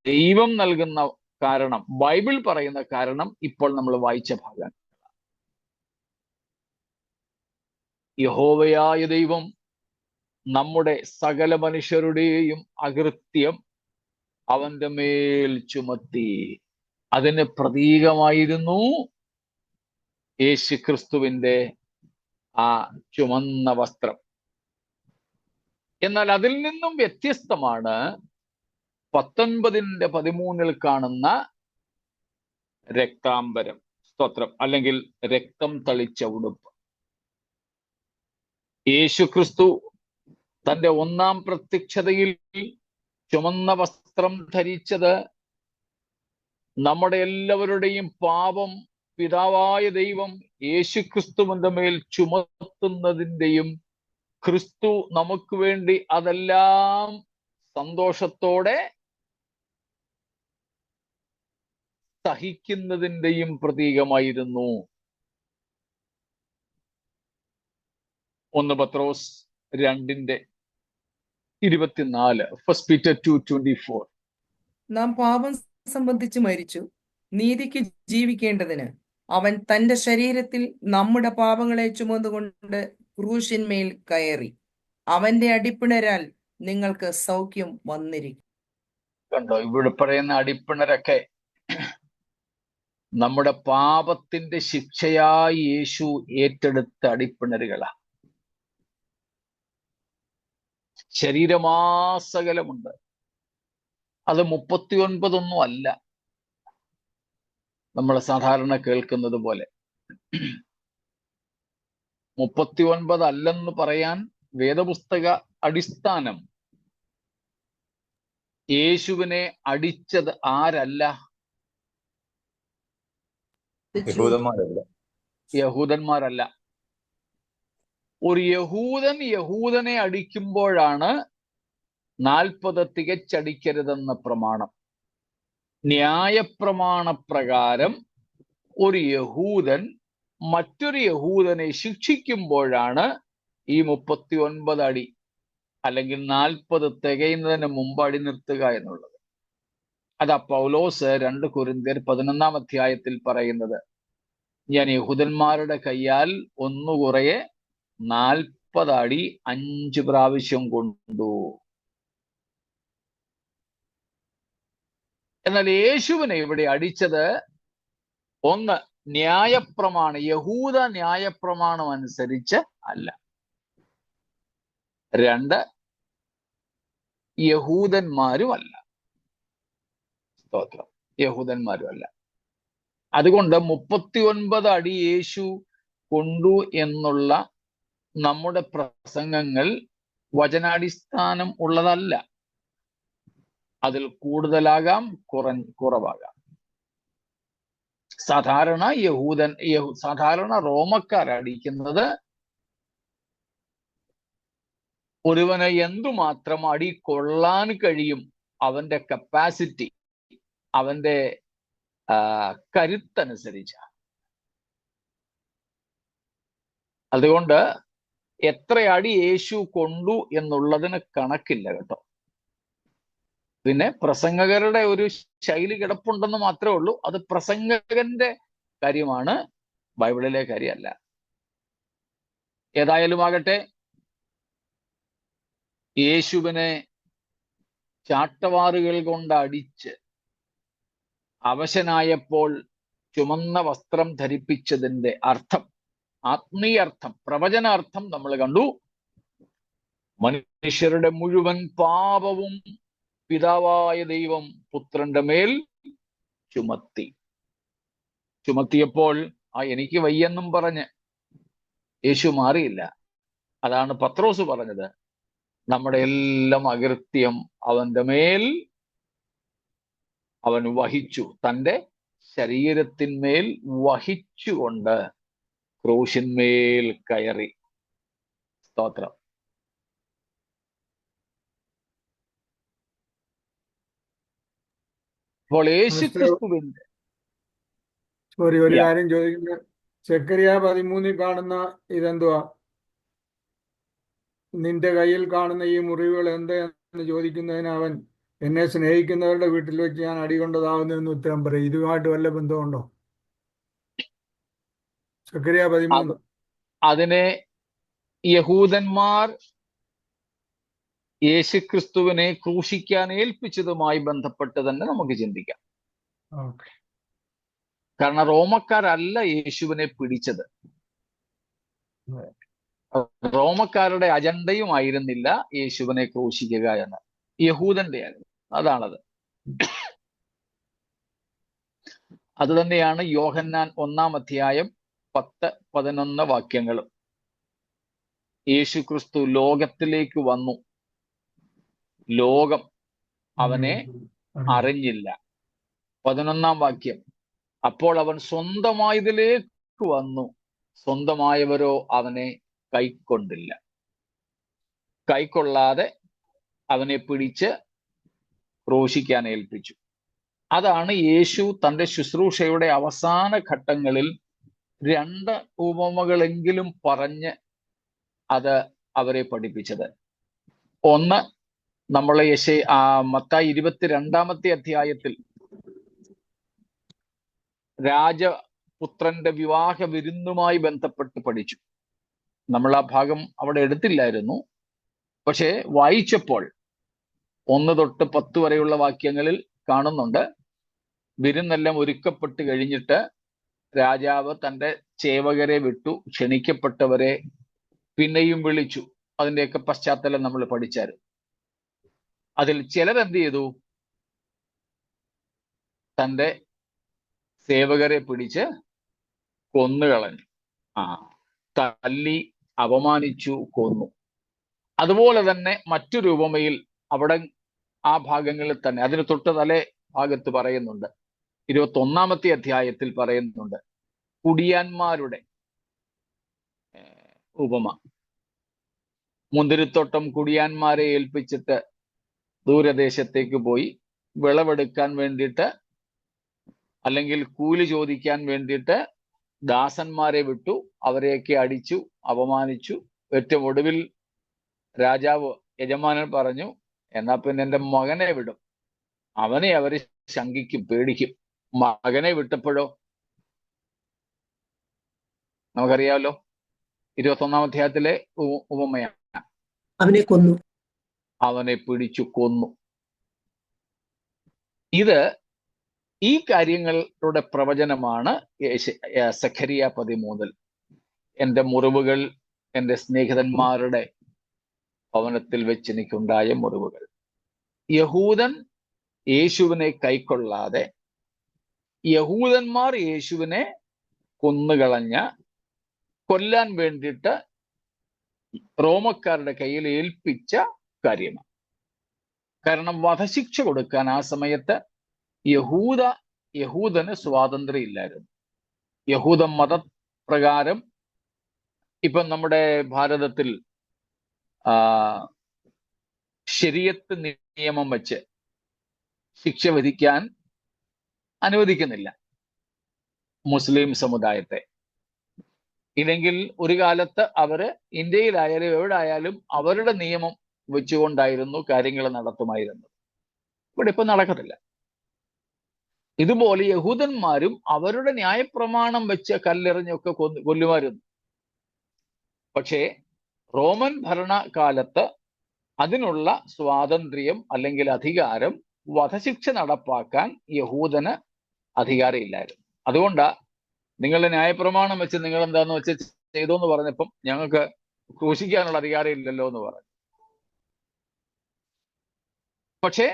ദൈവം നൽകുന്ന കാരണം, ബൈബിൾ പറയുന്ന കാരണം ഇപ്പോൾ നമ്മൾ വായിച്ച ഭാഗം. യഹോവയായ ദൈവം നമ്മുടെ സകല മനുഷ്യരുടെയും അകൃത്യം അവന്റെ മേൽ ചുമത്തി. അതിന് പ്രതീകമായിരുന്നു യേശുക്രിസ്തുവിന്റെ ആ ചുമന്ന വസ്ത്രം. എന്നാൽ അതിൽ നിന്നും വ്യത്യസ്തമാണ് 19:13 കാണുന്ന രക്താംബരം, സ്തോത്രം, അല്ലെങ്കിൽ രക്തം തളിച്ച ഉടുപ്പ്. യേശുക്രിസ്തു തന്റെ ഒന്നാം പ്രത്യക്ഷതയിൽ ചുമന്ന വസ്ത്രം ധരിച്ചത് നമ്മുടെ എല്ലാവരുടെയും പാപം പിതാവായ ദൈവം യേശുക്രിസ്തുവിന്റെ മേൽ ചുമത്തുന്നതിന്റെയും ക്രിസ്തു നമുക്ക് വേണ്ടി അതെല്ലാം സന്തോഷത്തോടെ സഹിക്കുന്നതിന്റെയും പ്രതീകമായിരുന്നു. 1 പത്രോസ് 2:24, 1 Peter 2:24. നാം പാപം സംബന്ധിച്ച് മരിച്ചു, നീതിക്ക് ജീവിക്കേണ്ടതിന് അവൻ തന്റെ ശരീരത്തിൽ നമ്മുടെ പാപങ്ങളെ ചുമന്നുകൊണ്ട് ക്രൂശിന്മേൽ കയറി. അവന്റെ അടിപ്പിണരാൽ നിങ്ങൾക്ക് സൗഖ്യം വന്നിരിക്കും. കണ്ടോ, ഇവിടെ പറയുന്ന അടിപ്പിണരൊക്കെ നമ്മുടെ പാപത്തിന്റെ ശിക്ഷയായി യേശു ഏറ്റെടുത്ത അടിപ്പിണരുകളാ. ശരീരമാസകലമുണ്ട്. അത് 39 അല്ല നമ്മൾ സാധാരണ കേൾക്കുന്നത് പോലെ. 39 അല്ലെന്ന് പറയാൻ വേദപുസ്തക അടിസ്ഥാനം, യേശുവിനെ അടിച്ചത് ആരല്ല? യഹൂദന്മാരല്ല. ഒരു യഹൂദനെ അടിക്കുമ്പോഴാണ് 40 തികച്ചടിക്കരുതെന്ന പ്രമാണം. ന്യായപ്രമാണ പ്രകാരം ഒരു യഹൂദൻ മറ്റൊരു യഹൂദനെ ശിക്ഷിക്കുമ്പോഴാണ് ഈ 39 അടി അല്ലെങ്കിൽ 40 തികയുന്നതിന് മുമ്പ് അടി നിർത്തുക എന്നുള്ളത്. അതാ പൗലോസ് 2 കൊരിന്ത്യർ 11-ാം അധ്യായത്തിൽ പറയുന്നത്, ഞാൻ യഹൂദന്മാരുടെ കയ്യാൽ ഒന്നുകുറയെ 40 അടി 5 പ്രാവശ്യം കൊണ്ടു. എന്നാൽ യേശുവിനെ ഇവിടെ അടിച്ചത്, ഒന്ന്, ന്യായപ്രമാണം, യഹൂദ ന്യായപ്രമാണം അനുസരിച്ച് അല്ല. 2, യഹൂദന്മാരുമല്ല. സ്തോത്രം, യഹൂദന്മാരുമല്ല. അതുകൊണ്ട് 39 അടി യേശു കൊണ്ടു എന്നുള്ള നമ്മുടെ പ്രസംഗങ്ങൾ വചനാടിസ്ഥാനം ഉള്ളതല്ല. അതിൽ കൂടുതലാകാം, കുറവാകാം. സാധാരണ റോമക്കാരടിക്കുന്നത് ഒരുവന് എന്തുമാത്രം അടി കൊള്ളാൻ കഴിയും, അവന്റെ കപ്പാസിറ്റി, അവന്റെ കരുത്തനുസരിച്ച. അതുകൊണ്ട് എത്ര അടി യേശു കൊണ്ടു എന്നുള്ളതിന് കണക്കില്ല കേട്ടോ. പിന്നെ പ്രസംഗകരുടെ ഒരു ശൈലി കിടപ്പുണ്ടെന്ന് മാത്രമേ ഉള്ളൂ. അത് പ്രസംഗകന്റെ കാര്യമാണ്, ബൈബിളിലെ കാര്യമല്ല. ഏതായാലും ആകട്ടെ, യേശുവിനെ ചാട്ടവാറുകൾ കൊണ്ട് അടിച്ച് അവശനായപ്പോൾ ചുമന്ന വസ്ത്രം ധരിപ്പിച്ചതിന്റെ അർത്ഥം, ആത്മീയാർത്ഥം, പ്രവചനാർത്ഥം നമ്മൾ കണ്ടു. മനുഷ്യരുടെ മുഴുവൻ പാപവും പിതാവായ ദൈവം പുത്രന്റെ മേൽ ചുമത്തിയപ്പോൾ എനിക്ക് വയ്യെന്നും പറഞ്ഞ് യേശു മാറിയില്ല. അതാണ് പത്രോസ് പറഞ്ഞത്, നമ്മുടെ എല്ലാം അകൃത്യം അവന്റെ മേൽ അവൻ വഹിച്ചു, തൻ്റെ ശരീരത്തിന്മേൽ വഹിച്ചുകൊണ്ട് ക്രൂശിന്മേൽ കയറി. സ്തോത്രം. അപ്പോൾ യേശുക്രിസ്തുവിന്റെ ഒരു കാര്യം ചോദിക്കുന്നത്, സെക്കറിയ 13 കാണുന്ന ഇതെന്തുവാ? നിന്റെ കയ്യിൽ കാണുന്ന ഈ മുറിവുകൾ എന്താന്ന് ചോദിക്കുന്നതിന് അവൻ, എന്നെ സ്നേഹിക്കുന്നവരുടെ വീട്ടിൽ വെച്ച് ഞാൻ അടികൊണ്ടതാവുന്നെന്ന് ഉത്തരം പറയും. ഇതുമായിട്ട് വല്ല ബന്ധമുണ്ടോ? സെക്കറിയ 13. അതിനെ യഹൂദന്മാർ യേശുക്രിസ്തുവിനെ ക്രൂശിക്കാൻ ഏൽപ്പിച്ചതുമായി ബന്ധപ്പെട്ട് തന്നെ നമുക്ക് ചിന്തിക്കാം. കാരണം റോമക്കാരല്ല യേശുവിനെ പിടിച്ചത്. റോമക്കാരുടെ അജണ്ടയുമായിരുന്നില്ല യേശുവിനെ ക്രൂശിക്കുക എന്ന്, യഹൂദന്റെ ആയിരുന്നു. അതാണത്. അത് തന്നെയാണ് യോഹന്നാൻ 1-ാം അധ്യായം 10-11 വാക്യങ്ങളും. യേശുക്രിസ്തു ലോകത്തിലേക്ക് വന്നു, ലോകം അവനെ അറിഞ്ഞില്ല. 11-ാം വാക്യം, അപ്പോൾ അവൻ സ്വന്തമായതിലേക്ക് വന്നു, സ്വന്തമായവരോ അവനെ കൈക്കൊണ്ടില്ല. കൈക്കൊള്ളാതെ അവനെ പിടിച്ച് ക്രൂശിക്കാൻ ഏൽപ്പിച്ചു. അതാണ് യേശു തൻ്റെ ശുശ്രൂഷയുടെ അവസാന ഘട്ടങ്ങളിൽ 2 ഉപമകളെങ്കിലും പറഞ്ഞ് അത് അവരെ പഠിപ്പിച്ചത്. ഒന്ന്, നമ്മളെ മത്തായി 22-ാമത്തെ അധ്യായത്തിൽ രാജപുത്രന്റെ വിവാഹ വിരുന്നുമായി ബന്ധപ്പെട്ട് പഠിച്ചു. നമ്മൾ ആ ഭാഗം അവിടെ എടുത്തില്ലായിരുന്നു. പക്ഷെ വായിച്ചപ്പോൾ 1 തൊട്ട് 10 വരെയുള്ള വാക്യങ്ങളിൽ കാണുന്നുണ്ട്, വിരുന്നെല്ലാം ഒരുക്കപ്പെട്ട് കഴിഞ്ഞിട്ട് രാജാവ് തൻ്റെ സേവകരെ വിട്ടു, ക്ഷണിക്കപ്പെട്ടവരെ പിന്നെയും വിളിച്ചു. അതിൻ്റെയൊക്കെ പശ്ചാത്തലം നമ്മൾ പഠിച്ചായിരുന്നു. അതിൽ ചിലരെന്ത് ചെയ്തു? തൻ്റെ സേവകരെ പിടിച്ച് കൊന്നുകളഞ്ഞു, തല്ലി അപമാനിച്ചു, കൊന്നു. അതുപോലെ തന്നെ മറ്റൊരു ഉപമയിൽ അവിടെ ആ ഭാഗങ്ങളിൽ തന്നെ, അതിന് തൊട്ട് തലേ ഭാഗത്ത് പറയുന്നുണ്ട്, 21-ാമത്തെ അധ്യായത്തിൽ പറയുന്നുണ്ട്, കുടിയാന്മാരുടെ ഉപമ. മുന്തിരിത്തോട്ടം കുടിയാന്മാരെ ഏൽപ്പിച്ചിട്ട് ദൂരദേശത്തേക്ക് പോയി വിളവെടുക്കാൻ വേണ്ടിയിട്ട്, അല്ലെങ്കിൽ കൂലി ചോദിക്കാൻ വേണ്ടിയിട്ട് ദാസന്മാരെ വിട്ടു, അവരെയൊക്കെ അടിച്ചു, അപമാനിച്ചു. ഏറ്റവും ഒടുവിൽ രാജാവ്, യജമാനൻ പറഞ്ഞു, എന്നാ പിന്നെ എൻ്റെ മകനെ വിടും, അവനെ അവര് ശങ്കിക്കും, പേടിക്കും. മകനെ വിട്ടപ്പോഴോ നമുക്കറിയാമല്ലോ, 21-ാം അധ്യായത്തിലെ ഉപമയാണ്. അവനെ കൊന്നു, അവനെ പിടിച്ചു കൊന്നു. ഇത് ഈ കാര്യങ്ങളുടെ പ്രവചനമാണ് സെഖരിയ 13-ൽ. എൻ്റെ മുറിവുകൾ എൻ്റെ സ്നേഹിതന്മാരുടെ ഭവനത്തിൽ വെച്ച് എനിക്കുണ്ടായ മുറിവുകൾ. യഹൂദൻ യേശുവിനെ കൈക്കൊള്ളാതെ, യഹൂദന്മാർ യേശുവിനെ കൊല്ലാൻ വേണ്ടിയിട്ട് റോമക്കാരുടെ കയ്യിൽ ഏൽപ്പിച്ച കാര്യമാണ്. കാരണം വധശിക്ഷ കൊടുക്കാൻ ആ സമയത്ത് യഹൂദന് സ്വാതന്ത്ര്യം ഇല്ലായിരുന്നു. യഹൂദ മതപ്രകാരം ഇപ്പം നമ്മുടെ ഭാരതത്തിൽ ശരീഅത്ത് നിയമം വെച്ച് ശിക്ഷ വിധിക്കാൻ അനുവദിക്കുന്നില്ല മുസ്ലിം സമുദായത്തെ. ഇല്ലെങ്കിൽ ഒരു കാലത്ത് അവര് ഇന്ത്യയിലായാലും എവിടെ ആയാലും അവരുടെ നിയമം വെച്ചുകൊണ്ടായിരുന്നു കാര്യങ്ങൾ നടത്തുമായിരുന്നത്. ഇവിടെ ഇപ്പൊ നടക്കത്തില്ല. ഇതുപോലെ യഹൂദന്മാരും അവരുടെ ന്യായപ്രമാണം വെച്ച് കല്ലെറിഞ്ഞൊക്കെ കൊല്ലുമായിരുന്നു. പക്ഷേ റോമൻ ഭരണകാലത്ത് അതിനുള്ള സ്വാതന്ത്ര്യം അല്ലെങ്കിൽ അധികാരം, വധശിക്ഷ നടപ്പാക്കാൻ യഹൂദന് അധികാരമില്ലായിരുന്നു. അതുകൊണ്ടാ നിങ്ങളുടെ ന്യായപ്രമാണം വെച്ച് നിങ്ങൾ എന്താന്ന് വെച്ച് ചെയ്തോന്ന് പറഞ്ഞപ്പം ഞങ്ങൾക്ക് ക്രൂശിക്കാനുള്ള അധികാരം ഇല്ലല്ലോ എന്ന് പറഞ്ഞു. പക്ഷേ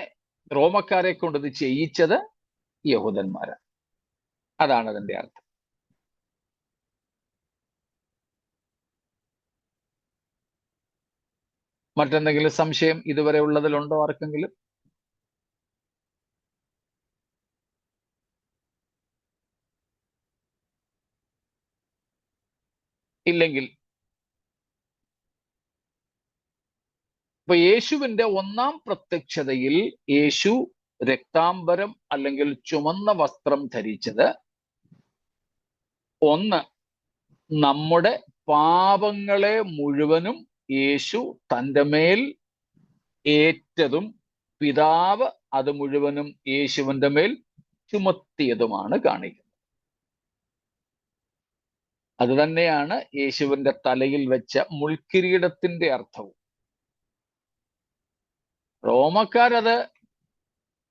റോമക്കാരെ കൊണ്ട് ഇത് ചെയ്യിച്ചത് യഹൂദന്മാരാണ്. അതാണ് അതിന്റെ അർത്ഥം. മറ്റെന്തെങ്കിലും സംശയം ഇതുവരെ ഉള്ളതിലുണ്ടോ ആർക്കെങ്കിലും? ഇല്ലെങ്കിൽ ഇപ്പൊ യേശുവിന്റെ ഒന്നാം പ്രത്യക്ഷതയിൽ യേശു രക്താംബരം അല്ലെങ്കിൽ ചുമന്ന വസ്ത്രം ധരിച്ചത് ഒന്ന്, നമ്മുടെ പാപങ്ങളെ മുഴുവനും യേശു തൻ്റെ മേൽ ഏറ്റതും പിതാവ് അത് മുഴുവനും യേശുവിന്റെ മേൽ ചുമത്തിയതുമാണ് കാണിക്കുന്നത്. അത് തന്നെയാണ് യേശുവിന്റെ തലയിൽ വെച്ച മുൾക്കിരീടത്തിന്റെ അർത്ഥവും. റോമക്കാരത്,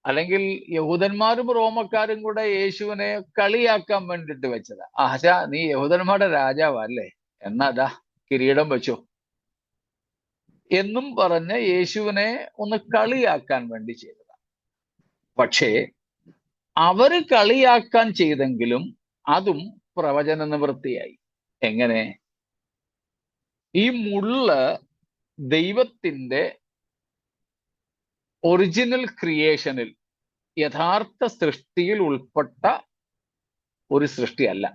അല്ലെങ്കിൽ യഹൂദന്മാരും റോമക്കാരും കൂടെ യേശുവിനെ കളിയാക്കാൻ വേണ്ടിയിട്ട് വെച്ചതാ. ആശാ, നീ യഹൂദന്മാരുടെ രാജാവല്ലേ, എന്നാ കിരീടം വെച്ചോ എന്നും പറഞ്ഞ് യേശുവിനെ ഒന്ന് കളിയാക്കാൻ വേണ്ടി ചെയ്തതാണ്. പക്ഷേ അവര് കളിയാക്കാൻ ചെയ്തെങ്കിലും അതും പ്രവചന നിവൃത്തിയായി. എങ്ങനെ? ഈ മുള്ള് ദൈവത്തിന്റെ ഒറിജിനൽ ക്രിയേഷനിൽ, യഥാർത്ഥ സൃഷ്ടിയിൽ ഉൾപ്പെട്ട ഒരു സൃഷ്ടിയല്ല.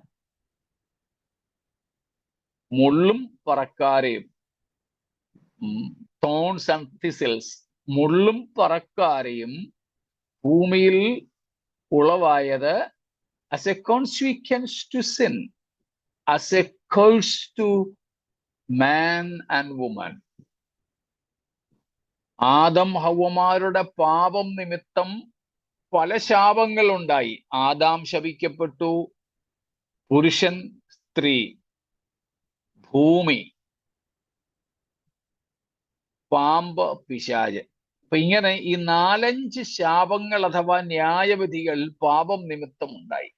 മുള്ളും പറക്കാരെയും, തോൺസ് ആൻഡ് തിസിൽസ്, മുള്ളും പറക്കാരെയും ഭൂമിയിൽ ഉളവായത് as a consequence to sin, as a curse to man and woman. Adam ഹവ്വമാരുടെ പാപം നിമിത്തം പല ശാപങ്ങൾ ഉണ്ടായി. ആദാം ശപിക്കപ്പെട്ടു, പുരുഷൻ, സ്ത്രീ, ഭൂമി, പാമ്പ്, പിശാച്. അപ്പൊ ഇങ്ങനെ ഈ 4-5 ശാപങ്ങൾ അഥവാ ന്യായവിധികൾ പാപം നിമിത്തം ഉണ്ടായി.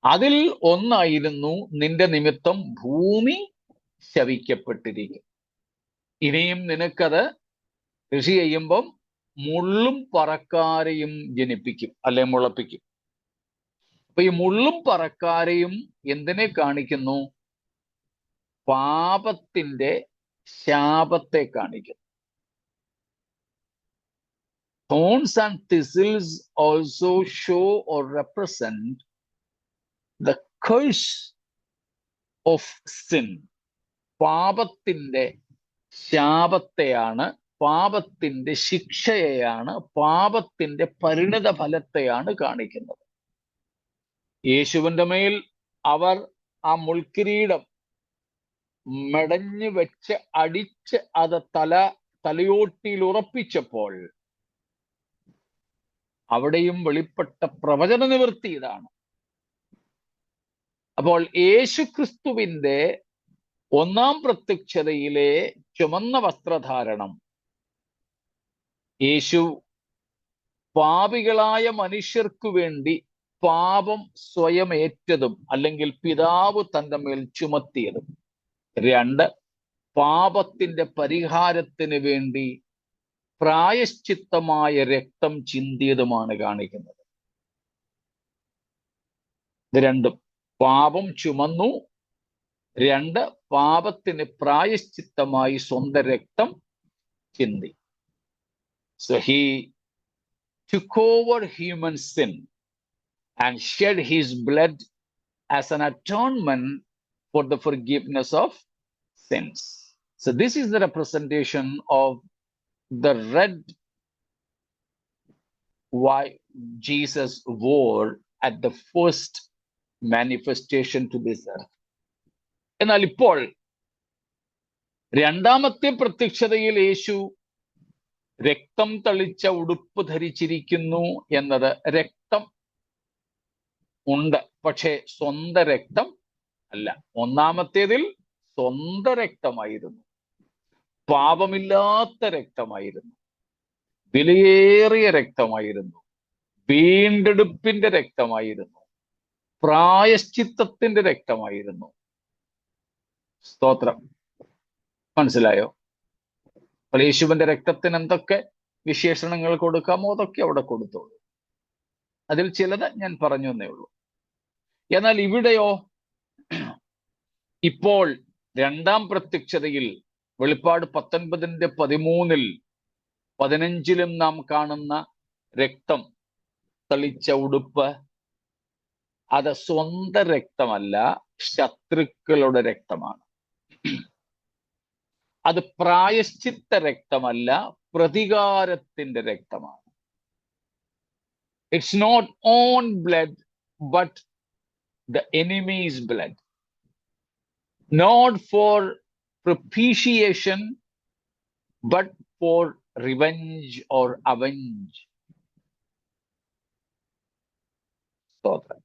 അതിൽ ഒന്നായിരുന്നു നിന്റെ നിമിത്തം ഭൂമി ശപിക്കപ്പെട്ടിരിക്കും. ഇനിയും നിനക്കത് കൃഷി ചെയ്യുമ്പം മുള്ളും പറക്കാരെയും ജനിപ്പിക്കും, അല്ലെ മുളപ്പിക്കും. അപ്പൊ ഈ മുള്ളും പറക്കാരെയും എന്തിനെ കാണിക്കുന്നു? പാപത്തിന്റെ ശാപത്തെ കാണിക്കുന്നു. Thorns and thistles also show or represent the curse of sin. പാപത്തിന്റെ ശാപത്തെയാണ്, പാപത്തിന്റെ ശിക്ഷയെയാണ്, പാപത്തിന്റെ പരിണിത ഫലത്തെയാണ് കാണിക്കുന്നത്. യേശുവിന്റെ മേൽ അവർ ആ മുൾക്കിരീടം മെടഞ്ഞു വെച്ച് അടിച്ച് അത് തലയോട്ടിയിൽ ഉറപ്പിച്ചപ്പോൾ അവിടെയും വെളിപ്പെട്ട പ്രവചന നിവൃത്തി ഇതാണ്. അപ്പോൾ യേശുക്രിസ്തുവിന്റെ ഒന്നാം പ്രത്യക്ഷതയിലെ ചുമന്ന വസ്ത്രധാരണം, യേശു പാപികളായ മനുഷ്യർക്കു വേണ്ടി പാപം സ്വയം ഏറ്റതും അല്ലെങ്കിൽ പിതാവ് തന്റെ മേൽ ചുമത്തിയതും, 2, പാപത്തിന്റെ പരിഹാരത്തിന് വേണ്ടി പ്രായശ്ചിത്തമായ രക്തം ചിന്തിയതുമാണ് കാണിക്കുന്നത്. ഇത് രണ്ടും, പാപം ചുമന്നു, 2, പാപത്തിന് പ്രായശ്ചിത്തമായി സ്വന്തം രക്തം ചിന്തി. So he took over human sin and shed his blood as an atonement for the forgiveness of sins. So this is the representation of the red white Jesus wore at the first manifestation to this earth. എന്നാൽ ഇപ്പോൾ രണ്ടാമത്തെ പ്രത്യക്ഷതയിൽ യേശു രക്തം തളിച്ച ഉടുപ്പ് ധരിച്ചിരിക്കുന്നു എന്നത് രക്തം ഉണ്ട്, പക്ഷേ സ്വന്തം രക്തം അല്ല. ഒന്നാമത്തേതിൽ സ്വന്തം രക്തമായിരുന്നു, പാപമില്ലാത്ത രക്തമായിരുന്നു, വിലയേറിയ രക്തമായിരുന്നു, വീണ്ടെടുപ്പിന്റെ രക്തമായിരുന്നു, പ്രായശ്ചിത്തത്തിന്റെ രക്തമായിരുന്നു. സ്തോത്രം. മനസ്സിലായോ? അപ്പോൾ യേശുവിന്റെ രക്തത്തിന് എന്തൊക്കെ വിശേഷണങ്ങൾ കൊടുക്കാമോ അതൊക്കെ അവിടെ കൊടുത്തോളൂ. അതിൽ ചിലത് ഞാൻ പറഞ്ഞു എന്നേ ഉള്ളൂ. എന്നാൽ ഇവിടെയോ, ഇപ്പോൾ രണ്ടാം പ്രത്യക്ഷതയിൽ വെളിപ്പാട് 19:13 15 നാം കാണുന്ന രക്തം തളിച്ച ഉടുപ്പ്, അത് സ്വന്തം രക്തമല്ല, ശത്രുക്കളുടെ രക്തമാണ്. അത് പ്രായശ്ചിത്ത രക്തമല്ല, പ്രതികാരത്തിന്റെ രക്തമാണ്. It's not own blood, but the enemy's blood. Not for propitiation, but for revenge or avenge. സ്തോത്രം.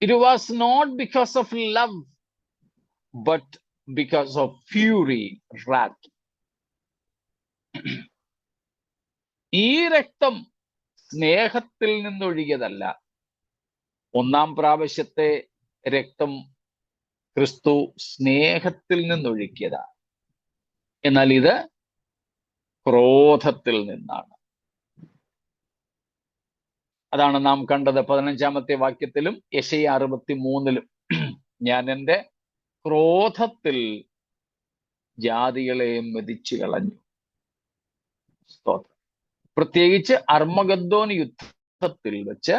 It was not because of love, but because of fury, wrath. ഈ രക്തം സ്നേഹത്തിൽ നിന്നൊഴുകിയതല്ല. ഒന്നാം പ്രാവശ്യത്തെ രക്തം ക്രിസ്തു സ്നേഹത്തിൽ നിന്നൊഴുക്കിയതാണ്. എന്നാൽ ഇത് ക്രോധത്തിൽ നിന്നാണ്. അതാണ് നാം കണ്ടത് 15-ാമത്തെ വാക്യത്തിലും യെശയ്യാ 63-ലും. ഞാൻ എൻ്റെ ക്രോധത്തിൽ ജാതികളെ മെതിച്ചു കളഞ്ഞു. സ്തോത്രം. പ്രത്യേകിച്ച് അർമ്മഗദ്ദോൻ യുദ്ധത്തിൽ വെച്ച്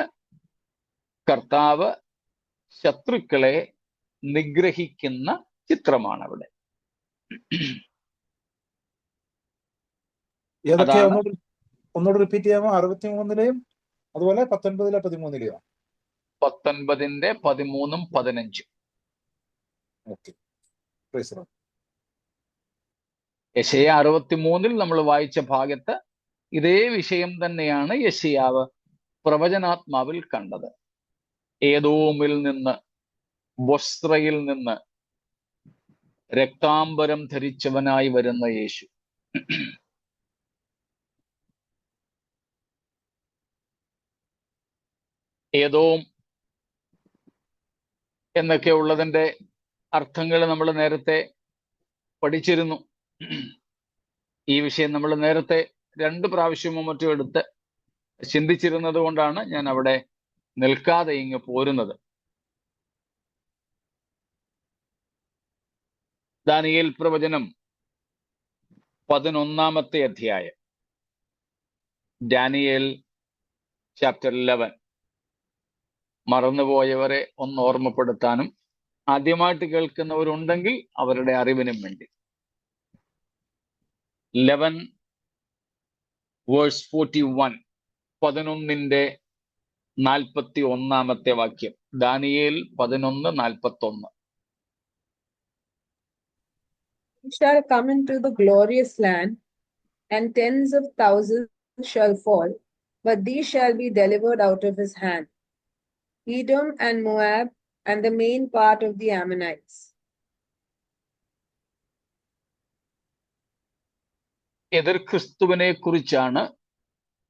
കർത്താവ് ശത്രുക്കളെ നിഗ്രഹിക്കുന്ന ചിത്രമാണ് അവിടെ. ഏതൊക്കെയാ അതാണ് ഒന്നുകൂടി റിപ്പീറ്റ് ചെയ്യാമോ? 63-ലെയും അതുപോലെ 19-13-ലെയോ? 19-ന്റെ 13-ഉം 15-ഉം. Okay, praise the lord. യെശയ്യാ 63-ൽ നമ്മൾ വായിച്ച ഭാഗത്ത് ഇതേ വിഷയം തന്നെയാണ് യെശയ്യാവ് പ്രവചനാത്മാവിൽ കണ്ടത്. ഏദോമിൽ നിന്ന്, ബൊസ്രയിൽ നിന്ന് രക്താംബരം ധരിച്ചവനായി വരുന്ന യേശു. ഏദോം എന്നൊക്കെ ഉള്ളതിന്റെ അർത്ഥങ്ങൾ നമ്മൾ നേരത്തെ പഠിച്ചിരുന്നു. ഈ വിഷയം നമ്മൾ നേരത്തെ 2 പ്രാവശ്യമോ മറ്റോ എടുത്ത് ചിന്തിച്ചിരുന്നത് കൊണ്ടാണ് ഞാൻ അവിടെ നിൽക്കാതെ ഇങ്ങ് പോരുന്നത്. ദാനിയേൽ പ്രവചനം 11-ാമത്തെ അധ്യായം, ഡാനിയേൽ ചാപ്റ്റർ 11. മറന്നുപോയവരെ ഒന്ന് ഓർമ്മപ്പെടുത്താനും ആദ്യമായിട്ട് കേൾക്കുന്നവരുണ്ടെങ്കിൽ അവരുടെ അറിവിനും വേണ്ടി. 11:41, 11-ന്റെ 41-ാമത്തെ വാക്യം. Daniel 11:41. You shall come into the glorious land, and tens of thousands shall fall, but these shall be delivered out of his hand. Edom and Moab, and the main part of the Ammonites. എതിർ ക്രിസ്തുവിനെ കുറിച്ചാണ്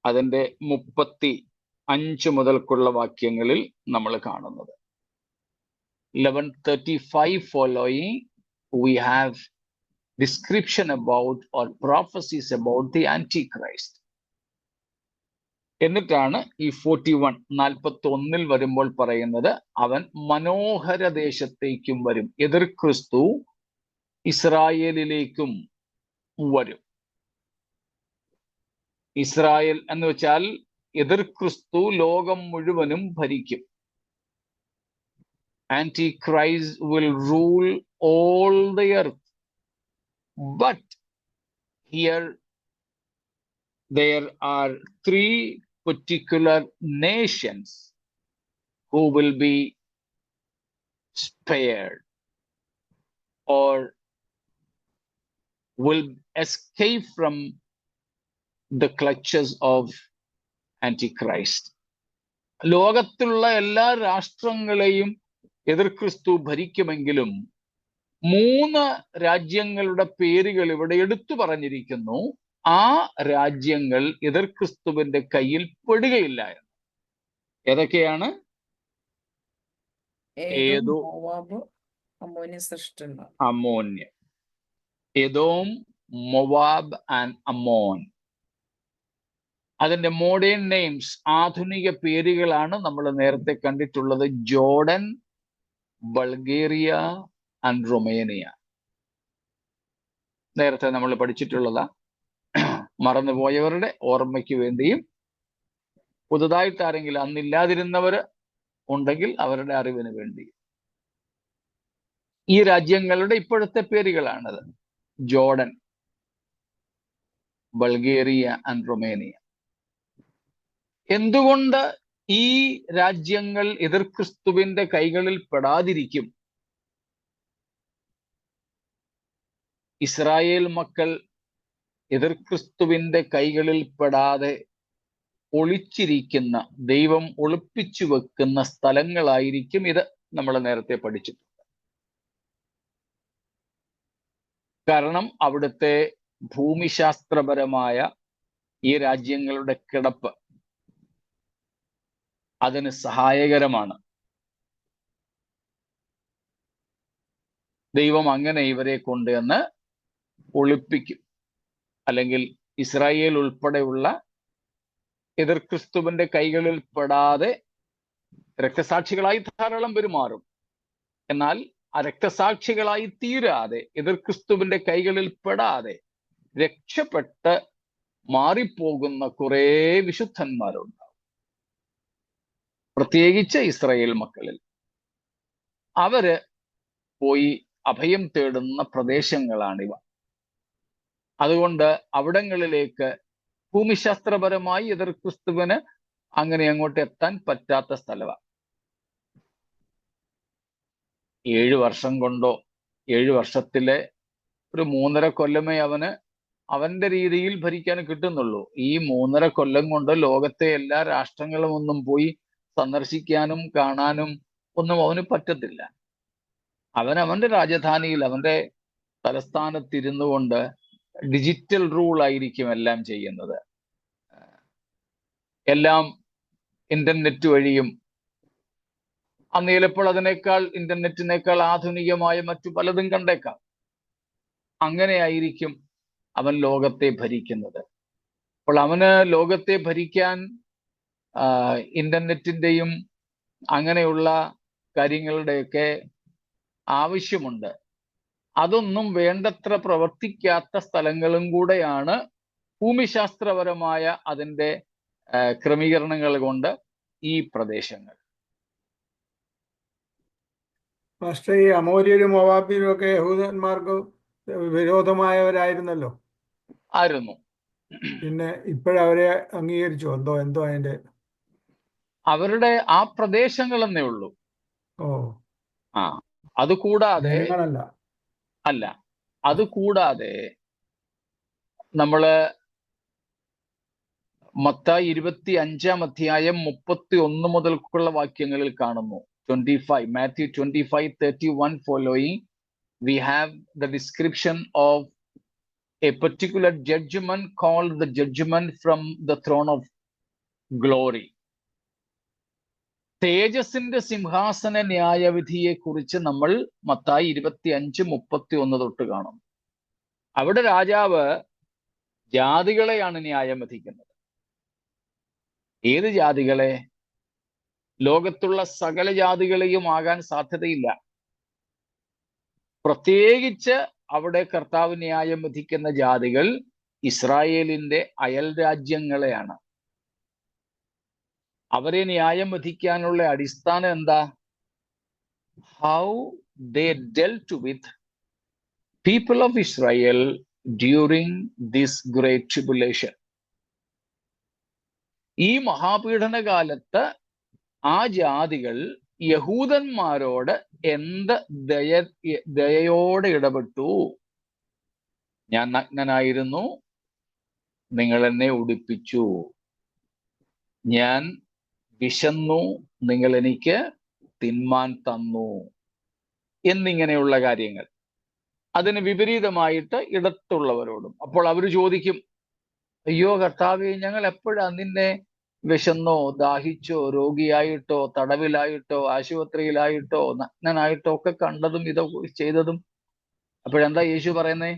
അതിന്റെ 35 മുതൽക്കുള്ള വാക്യങ്ങളിൽ നമ്മൾ കാണുന്നത്. 11:35 following, we have description about or prophecies about the Antichrist. എന്നിട്ടാണ് ഈ 41 വരുമ്പോൾ പറയുന്നത് അവൻ മനോഹര ദേശത്തേക്കും വരും. എതിർ ക്രിസ്തു ഇസ്രായേലിലേക്കും വരും. ഇസ്രായേൽ എന്ന് വെച്ചാൽ എതിർ ക്രിസ്തു ലോകം മുഴുവനും ഭരിക്കും. Antichrist will rule all the earth. But here there are three particular nations who will be spared or will escape from the clutches of Antichrist. ലോകത്തിലുള്ള എല്ലാ രാഷ്ട്രങ്ങളെയും എതിർ ക്രിസ്തു ഭരിക്കുമെങ്കിലും 3 രാജ്യങ്ങളുടെ പേരുകൾ ഇവിടെ എടുത്തു പറഞ്ഞിരിക്കുന്നു. ആ രാജ്യങ്ങൾ എതിർ ക്രിസ്തുവിന്റെ കയ്യിൽ പെടുകയില്ല എന്ന്. ഏതൊക്കെയാണ്? ഏദോം, മോവാബ്, അമ്മോന്യ സൃഷ്ടികൾ. അമ്മോന്യ, എദോം, മൊവാബ് ആൻഡ് അമ്മോൻ. അതിന്റെ മോഡേൺ നെയിംസ്, ആധുനിക പേരുകളാണ് നമ്മൾ നേരത്തെ കണ്ടിട്ടുള്ളത്. Jordan, Bulgaria and Romania. നേരത്തെ നമ്മൾ പഠിച്ചിട്ടുള്ളതാ. മറന്നുപോയവരുടെ ഓർമ്മയ്ക്ക് വേണ്ടിയും പുതുതായിട്ട് ആരെങ്കിലും അന്നില്ലാതിരുന്നവർ ഉണ്ടെങ്കിൽ അവരുടെ അറിവിന് വേണ്ടി ഈ രാജ്യങ്ങളുടെ ഇപ്പോഴത്തെ പേരുകളാണത്. Jordan, Bulgaria and Romania. എന്തുകൊണ്ട് ഈ രാജ്യങ്ങൾ എതിർ ക്രിസ്തുവിന്റെ കൈകളിൽ പെടാതിരിക്കും? ഇസ്രായേൽ മക്കൾ എതിർ ക്രിസ്തുവിന്റെ കൈകളിൽ പെടാതെ ഒളിച്ചിരിക്കുന്ന, ദൈവം ഒളിപ്പിച്ചു വെക്കുന്ന സ്ഥലങ്ങളായിരിക്കും ഇത്. നമ്മൾ നേരത്തെ പഠിച്ചിട്ടുണ്ട്. കാരണം അവിടുത്തെ ഭൂമിശാസ്ത്രപരമായ ഈ രാജ്യങ്ങളുടെ കിടപ്പ് അതിന് സഹായകരമാണ്. ദൈവം അങ്ങനെ ഇവരെ കൊണ്ടുവന്ന് ഒളിപ്പിക്കും. അല്ലെങ്കിൽ ഇസ്രായേൽ ഉൾപ്പെടെയുള്ള എതിർ ക്രിസ്തുവിന്റെ കൈകളിൽ പെടാതെ രക്തസാക്ഷികളായി ധാരാളം പെരുമാറും. എന്നാൽ ആ രക്തസാക്ഷികളായി തീരാതെ, എതിർ ക്രിസ്തുവിന്റെ കൈകളിൽ പെടാതെ രക്ഷപ്പെട്ട് മാറിപ്പോകുന്ന കുറെ വിശുദ്ധന്മാരുണ്ടാവും. പ്രത്യേകിച്ച് ഇസ്രായേൽ മക്കളിൽ. അവര് പോയി അഭയം തേടുന്ന പ്രദേശങ്ങളാണിവ. അതുകൊണ്ട് അവിടങ്ങളിലേക്ക് ഭൂമിശാസ്ത്രപരമായി എതിർ ക്രിസ്തുവിന് അങ്ങനെ അങ്ങോട്ട് എത്താൻ പറ്റാത്ത സ്ഥലമാണ്. 7 വർഷം കൊണ്ടോ 7 വർഷത്തിലെ ഒരു 3.5 കൊല്ലമേ അവന്റെ രീതിയിൽ ഭരിക്കാൻ കിട്ടുന്നുള്ളൂ. ഈ 3.5 കൊല്ലം കൊണ്ട് ലോകത്തെ എല്ലാ രാഷ്ട്രങ്ങളും ഒന്നും പോയി സന്ദർശിക്കാനും കാണാനും ഒന്നും അവന് പറ്റത്തില്ല. അവന്റെ രാജധാനിയിൽ, അവന്റെ തലസ്ഥാനത്തിരുന്നു കൊണ്ട് ഡിജിറ്റൽ റൂൾ ആയിരിക്കും എല്ലാം ചെയ്യുന്നത്. എല്ലാം ഇന്റർനെറ്റ് വഴിയും, അന്ന് ചിലപ്പോൾ ഇന്റർനെറ്റിനേക്കാൾ ആധുനികമായ മറ്റു പലതും കണ്ടേക്കാം. അങ്ങനെയായിരിക്കും അവൻ ലോകത്തെ ഭരിക്കുന്നത്. അപ്പോൾ അവന് ലോകത്തെ ഭരിക്കാൻ ഇന്റർനെറ്റിന്റെയും അങ്ങനെയുള്ള കാര്യങ്ങളുടെയൊക്കെ ആവശ്യമുണ്ട്. അതൊന്നും വേണ്ടത്ര പ്രവർത്തിക്കാത്ത സ്ഥലങ്ങളും കൂടെയാണ് ഭൂമിശാസ്ത്രപരമായ അതിൻ്റെ ക്രമീകരണങ്ങൾ കൊണ്ട് ഈ പ്രദേശങ്ങൾ. പക്ഷേ ഈ അമോര്യരും മൊവാബിയരും ഒക്കെ യഹൂദന്മാർക്ക് വിരോധമായവരായിരുന്നല്ലോ. ആയിരുന്നു. പിന്നെ ഇപ്പോഴവരെ അംഗീകരിച്ചു. എന്തോ അതിന്റെ അവരുടെ ആ പ്രദേശങ്ങളെന്നേ ഉള്ളൂ. അതുകൂടാതെ അതുകൂടാതെ നമ്മള് മത്തായി 25-ാം അധ്യായം 31 മുതൽക്കുള്ള വാക്യങ്ങളിൽ കാണുന്നു. 25, Matthew 25:31 following, we have the description of a particular judgment called the judgment from the throne of glory. തേജസ്സിന്റെ സിംഹാസന ന്യായവിധിയെ കുറിച്ച് നമ്മൾ മത്തായി 25:31 തൊട്ട് കാണും. അവിടെ രാജാവ് ജാതികളെയാണ് ന്യായം വിധിക്കുന്നത്. ഏത് ജാതികളെ? ലോകത്തുള്ള സകല ജാതികളെയും ആകാൻ സാധ്യതയില്ല. പ്രത്യേകിച്ച് അവിടെ കർത്താവ് ന്യായം വിധിക്കുന്ന ജാതികൾ ഇസ്രായേലിന്റെ അയൽ രാജ്യങ്ങളെയാണ്. അവരെ ന്യായം വിധിക്കാനുള്ള അടിസ്ഥാനം എന്താ? How they delt with people of Israel during this great tribulation. ഈ മഹാപീഡന കാലത്ത് ആ ജാതികൾ യഹൂദന്മാരോട് എന്ത് ദയയോടെ ഇടപെട്ടു. ഞാൻ നഗ്നനായിരുന്നു, നിങ്ങൾ എന്നെ ഉടുപ്പിച്ചു. ഞാൻ വിശന്നു, നിങ്ങൾ എനിക്ക് തിന്മാൻ തന്നു എന്നിങ്ങനെയുള്ള കാര്യങ്ങൾ. അതിന് വിപരീതമായിട്ട് ഇടത്തുള്ളവരോടും. അപ്പോൾ അവർ ചോദിക്കും, അയ്യോ കർത്താവേ, ഞങ്ങൾ എപ്പോഴാ നിന്നെ വിശന്നോ, ദാഹിച്ചോ, രോഗിയായിട്ടോ, തടവിലായിട്ടോ, ആശുപത്രിയിലായിട്ടോ, നഗ്നനായിട്ടോ ഒക്കെ കണ്ടതും ഇതോ ചെയ്തതും? അപ്പോഴെന്താ യേശു പറയുന്നേ?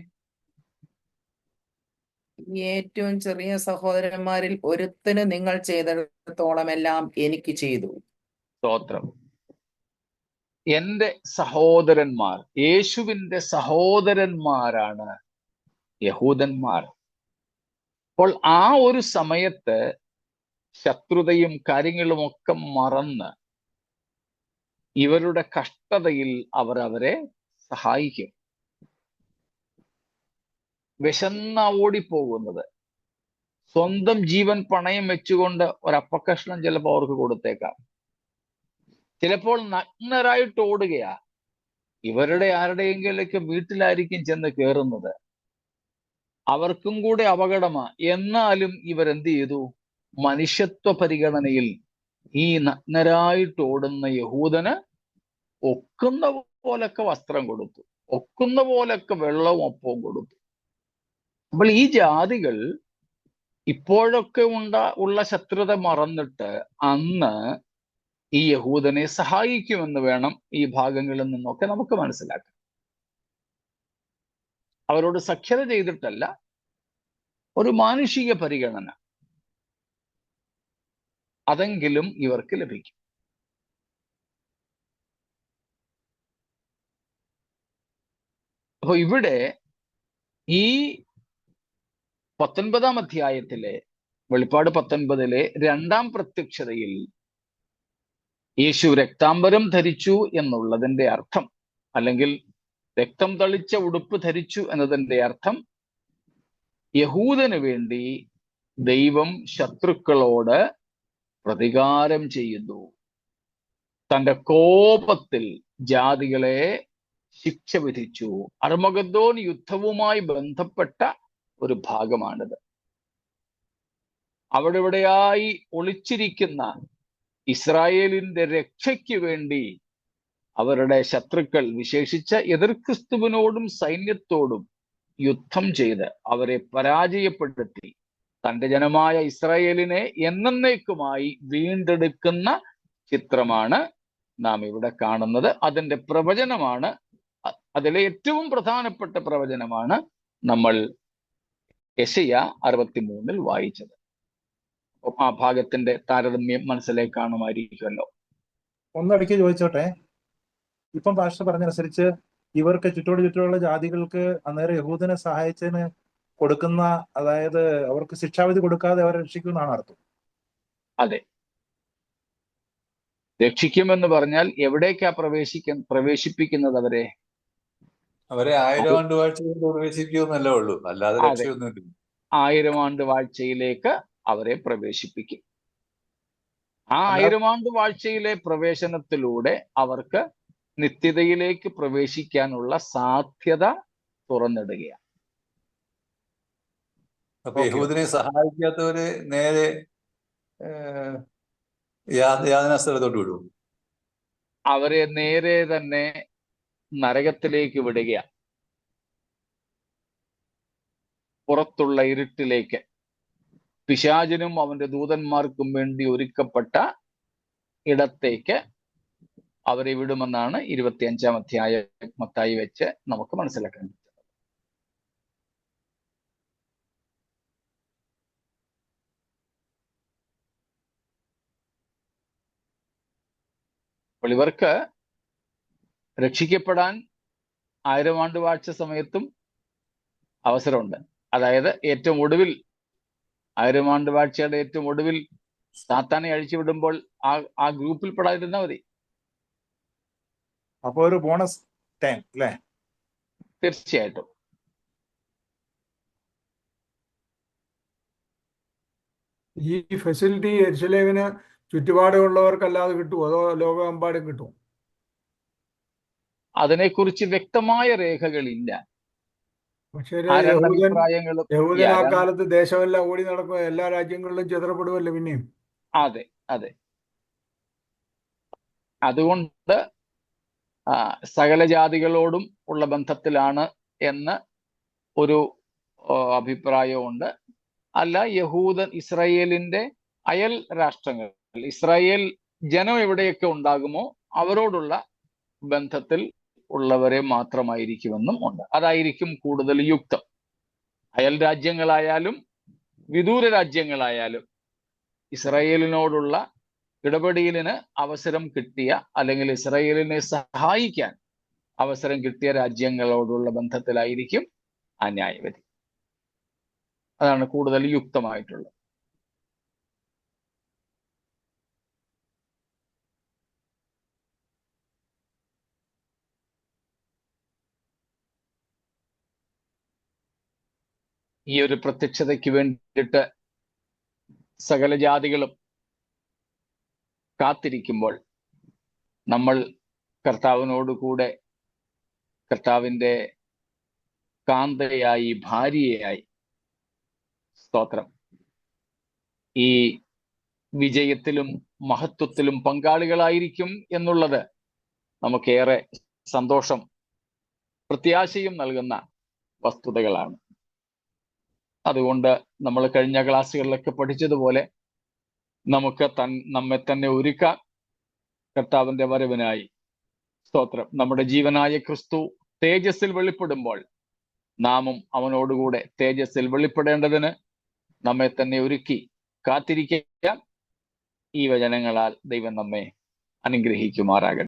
ഏറ്റവും ചെറിയ സഹോദരന്മാരിൽ ഒരുത്തന് നിങ്ങൾ ചെയ്തിടത്തോളമെല്ലാം എനിക്ക് ചെയ്തു. സ്തോത്രം. എന്റെ സഹോദരന്മാർ, യേശുവിന്റെ സഹോദരന്മാരാണ് യഹൂദന്മാർ. അപ്പോൾ ആ ഒരു സമയത്ത് ശത്രുതയും കാര്യങ്ങളും ഒക്കെ മറന്ന് ഇവരുടെ കഷ്ടതയിൽ അവർ അവരെ സഹായിക്കും. വിശന്ന ഓടിപ്പോകുന്നത്, സ്വന്തം ജീവൻ പണയം വെച്ചുകൊണ്ട് ഒരപ്പക്കഷ്ണം ചിലപ്പോൾ അവർക്ക് കൊടുത്തേക്കാം. ചിലപ്പോൾ നഗ്നരായിട്ട് ഓടുകയാ. ഇവരുടെ ആരുടെയെങ്കിലൊക്കെ വീട്ടിലായിരിക്കും ചെന്ന് കയറുന്നത്. അവർക്കും കൂടെ അപകടമാ. എന്നാലും ഇവരെന്ത് ചെയ്തു? മനുഷ്യത്വ പരിഗണനയിൽ ഈ നഗ്നരായിട്ട് ഓടുന്ന യഹൂദന് ഒക്കുന്ന പോലൊക്കെ വസ്ത്രം കൊടുത്തു, ഒക്കുന്ന പോലൊക്കെ വെള്ളവും ഒപ്പവും കൊടുത്തു. അപ്പോൾ ഈ ജാതികൾ ഇപ്പോഴൊക്കെ ഉള്ള ശത്രുത മറന്നിട്ട് അന്ന് ഈ യഹൂദനെ സഹായിക്കുമെന്ന് വേണം ഈ ഭാഗങ്ങളിൽ നിന്നൊക്കെ നമുക്ക് മനസ്സിലാക്കാൻ. അവരോട് സഖ്യത ചെയ്തിട്ടല്ല, ഒരു മാനുഷിക പരിഗണന അതെങ്കിലും ഇവർക്ക് ലഭിക്കും. അപ്പൊ ഇവിടെ ഈ 19-ാം അധ്യായത്തിലെ വെളിപ്പാട് 19-ലെ 2-ാം പ്രത്യക്ഷതയിൽ യേശു രക്താംബരം ധരിച്ചു എന്നുള്ളതിന്റെ അർത്ഥം, അല്ലെങ്കിൽ രക്തം തളിച്ച ഉടുപ്പ് ധരിച്ചു എന്നതിന്റെ അർത്ഥം, യഹൂദന് വേണ്ടി ദൈവം ശത്രുക്കളോട് പ്രതികാരം ചെയ്യുന്നു. തന്റെ കോപത്തിൽ ജാതികളെ ശിക്ഷ വിധിച്ചു. അർമഗദ്ദോൻ യുദ്ധവുമായി ബന്ധപ്പെട്ട ഒരു ഭാഗമാണിത്. അവിടെ ഇവിടെയായി ഒളിച്ചിരിക്കുന്ന ഇസ്രായേലിന്റെ രക്ഷയ്ക്ക് വേണ്ടി അവരുടെ ശത്രുക്കൾ, വിശേഷിച്ച് എതിർ ക്രിസ്തുവിനോടും സൈന്യത്തോടും യുദ്ധം ചെയ്ത് അവരെ പരാജയപ്പെടുത്തി തന്റെ ജനമായ ഇസ്രായേലിനെ എന്നേക്കുമായി വീണ്ടെടുക്കുന്ന ചിത്രമാണ് നാം ഇവിടെ കാണുന്നത്. അതിന്റെ പ്രവചനമാണ്, അതിലെ ഏറ്റവും പ്രധാനപ്പെട്ട പ്രവചനമാണ് നമ്മൾ യെശയ്യാ 63-ൽ വായിച്ചത്. ആ ഭാഗത്തിന്റെ താരതമ്യം മനസ്സിലേക്ക് കാണുമായിരിക്കുമല്ലോ. ഒന്നിടയ്ക്ക് ചോദിച്ചോട്ടെ, ഇപ്പം പാസ്റ്റർ പറഞ്ഞനുസരിച്ച് ഇവർക്ക് ചുറ്റുമുള്ള ജാതികൾക്ക് അന്നേരം യഹൂദനെ സഹായിച്ചതിന് കൊടുക്കുന്ന, അതായത് അവർക്ക് ശിക്ഷാവിധി കൊടുക്കാതെ അവരെ രക്ഷിക്കുമെന്നാണ് അർത്ഥം? അതെ, രക്ഷിക്കുമെന്ന് പറഞ്ഞാൽ എവിടേക്കാ പ്രവേശിപ്പിക്കുന്നത്? അവരെ 1000 ആണ്ട് വാഴ്ച പ്രവേശിക്കുമെന്നല്ലേ ഉള്ളൂ, അല്ലാതെ രക്ഷയൊന്നുമില്ല. 1000 ആണ്ട് വാഴ്ചയിലേക്ക് അവരെ പ്രവേശിപ്പിക്കും. ആ 1000 ആണ്ട് വാഴ്ചയിലെ പ്രവേശനത്തിലൂടെ അവർക്ക് നിത്യതയിലേക്ക് പ്രവേശിക്കാനുള്ള സാധ്യത തുറന്നിടുകയാണ്. അപ്പൊ യഹൂദനെ സഹായിക്കാത്തവരെ നേരെ യാതനാ സ്ഥലത്തോട്ട് വിടും. അവരെ നേരെ തന്നെ നരകത്തിലേക്ക് വിടുകയാണ്, പുറത്തുള്ള ഇരുട്ടിലേക്ക്. പിശാചിനും അവന്റെ ദൂതന്മാർക്കും വേണ്ടി ഒരുക്കപ്പെട്ട ഇടത്തേക്ക് അവരെ വിടുമെന്നാണ് 25-ാം അധ്യായം മത്തായി വെച്ച് നമുക്ക് മനസ്സിലാക്കാൻ പറ്റുന്നത്. അപ്പോൾ ഇവർക്ക് രക്ഷിക്കപ്പെടാൻ 1000 ആണ്ട് വാഴ്ച സമയത്തും അവസരമുണ്ട്. അതായത് ഏറ്റവും ഒടുവിൽ 1000 ആണ്ട് വാഴ്ചയുടെ ഏറ്റവും ഒടുവിൽ സാത്താനെ അഴിച്ചു വിടുമ്പോൾ ആ ഗ്രൂപ്പിൽ പെടാതിരുന്നാൽ മതി. അപ്പൊ ഒരു ബോണസ് ടൈം അല്ലേ? തീർച്ചയായിട്ടും. ഈ ഫെസിലിറ്റി യെരുശലേമിന് ചുറ്റുപാടുള്ളവർക്കല്ലാതെ കിട്ടുമോ, അതോ ലോകമെമ്പാടും കിട്ടുമോ? അതിനെക്കുറിച്ച് വ്യക്തമായ രേഖകളില്ല. പക്ഷേ ആ രണ്ടഭിപ്രായങ്ങളും യഹൂദൻ ആ കാലത്ത് ദേശമെല്ലാം ഓടി നടക്കുക, എല്ലാ രാജ്യങ്ങളിലും ചിതറപ്പെടുമല്ലോ പിന്നെയും. അതെ അതെ. അതുകൊണ്ട് സകല ജാതികളോടും ഉള്ള ബന്ധത്തിലാണ് എന്ന് ഒരു അഭിപ്രായമുണ്ട്. അല്ല, ഇസ്രായേലിന്റെ അയൽ രാഷ്ട്രങ്ങൾ, ഇസ്രായേൽ ജനം എവിടെയൊക്കെ ഉണ്ടാകുമോ അവരോടുള്ള ബന്ധത്തിൽ ഉള്ളവരെ മാത്രമായിരിക്കുമെന്നും ഉണ്ട്. അതായിരിക്കും കൂടുതൽ യുക്തം. അയൽ രാജ്യങ്ങളായാലും വിദൂര രാജ്യങ്ങളായാലും ഇസ്രായേലിനോടുള്ള ഇടപെടലിന് അവസരം കിട്ടിയ, അല്ലെങ്കിൽ ഇസ്രായേലിനെ സഹായിക്കാൻ അവസരം കിട്ടിയ രാജ്യങ്ങളോടുള്ള ബന്ധത്തിലായിരിക്കും ആ ന്യായവിധി. അതാണ് കൂടുതൽ യുക്തമായിട്ടുള്ളത്. ഈ ഒരു പ്രത്യക്ഷതയ്ക്ക് വേണ്ടിയിട്ട് സകല ജാതികളും കാത്തിരിക്കുമ്പോൾ നമ്മൾ കർത്താവിനോടുകൂടെ കർത്താവിൻ്റെ കാന്തയായി, ഭാര്യയായി, സ്തോത്രം, ഈ വിജയത്തിലും മഹത്വത്തിലും പങ്കാളികളായിരിക്കും എന്നുള്ളത് നമുക്കേറെ സന്തോഷം, പ്രത്യാശയും നൽകുന്ന വസ്തുതകളാണ്. അതുകൊണ്ട് നമ്മൾ കഴിഞ്ഞ ക്ലാസ്സുകളിലൊക്കെ പഠിച്ചതുപോലെ നമുക്ക് നമ്മെ തന്നെ ഒരുക്കാം കർത്താവിന്റെ വരവിനായി. സ്തോത്രം. നമ്മുടെ ജീവനായ ക്രിസ്തു തേജസ്സിൽ വെളിപ്പെടുമ്പോൾ നാമും അവനോടുകൂടെ തേജസ്സിൽ വെളിപ്പെടേണ്ടതിന് നമ്മെ തന്നെ ഒരുക്കി കാത്തിരിക്കാം. ഈ വചനങ്ങളാൽ ദൈവം നമ്മെ അനുഗ്രഹിക്കുമാറാകട്ടെ.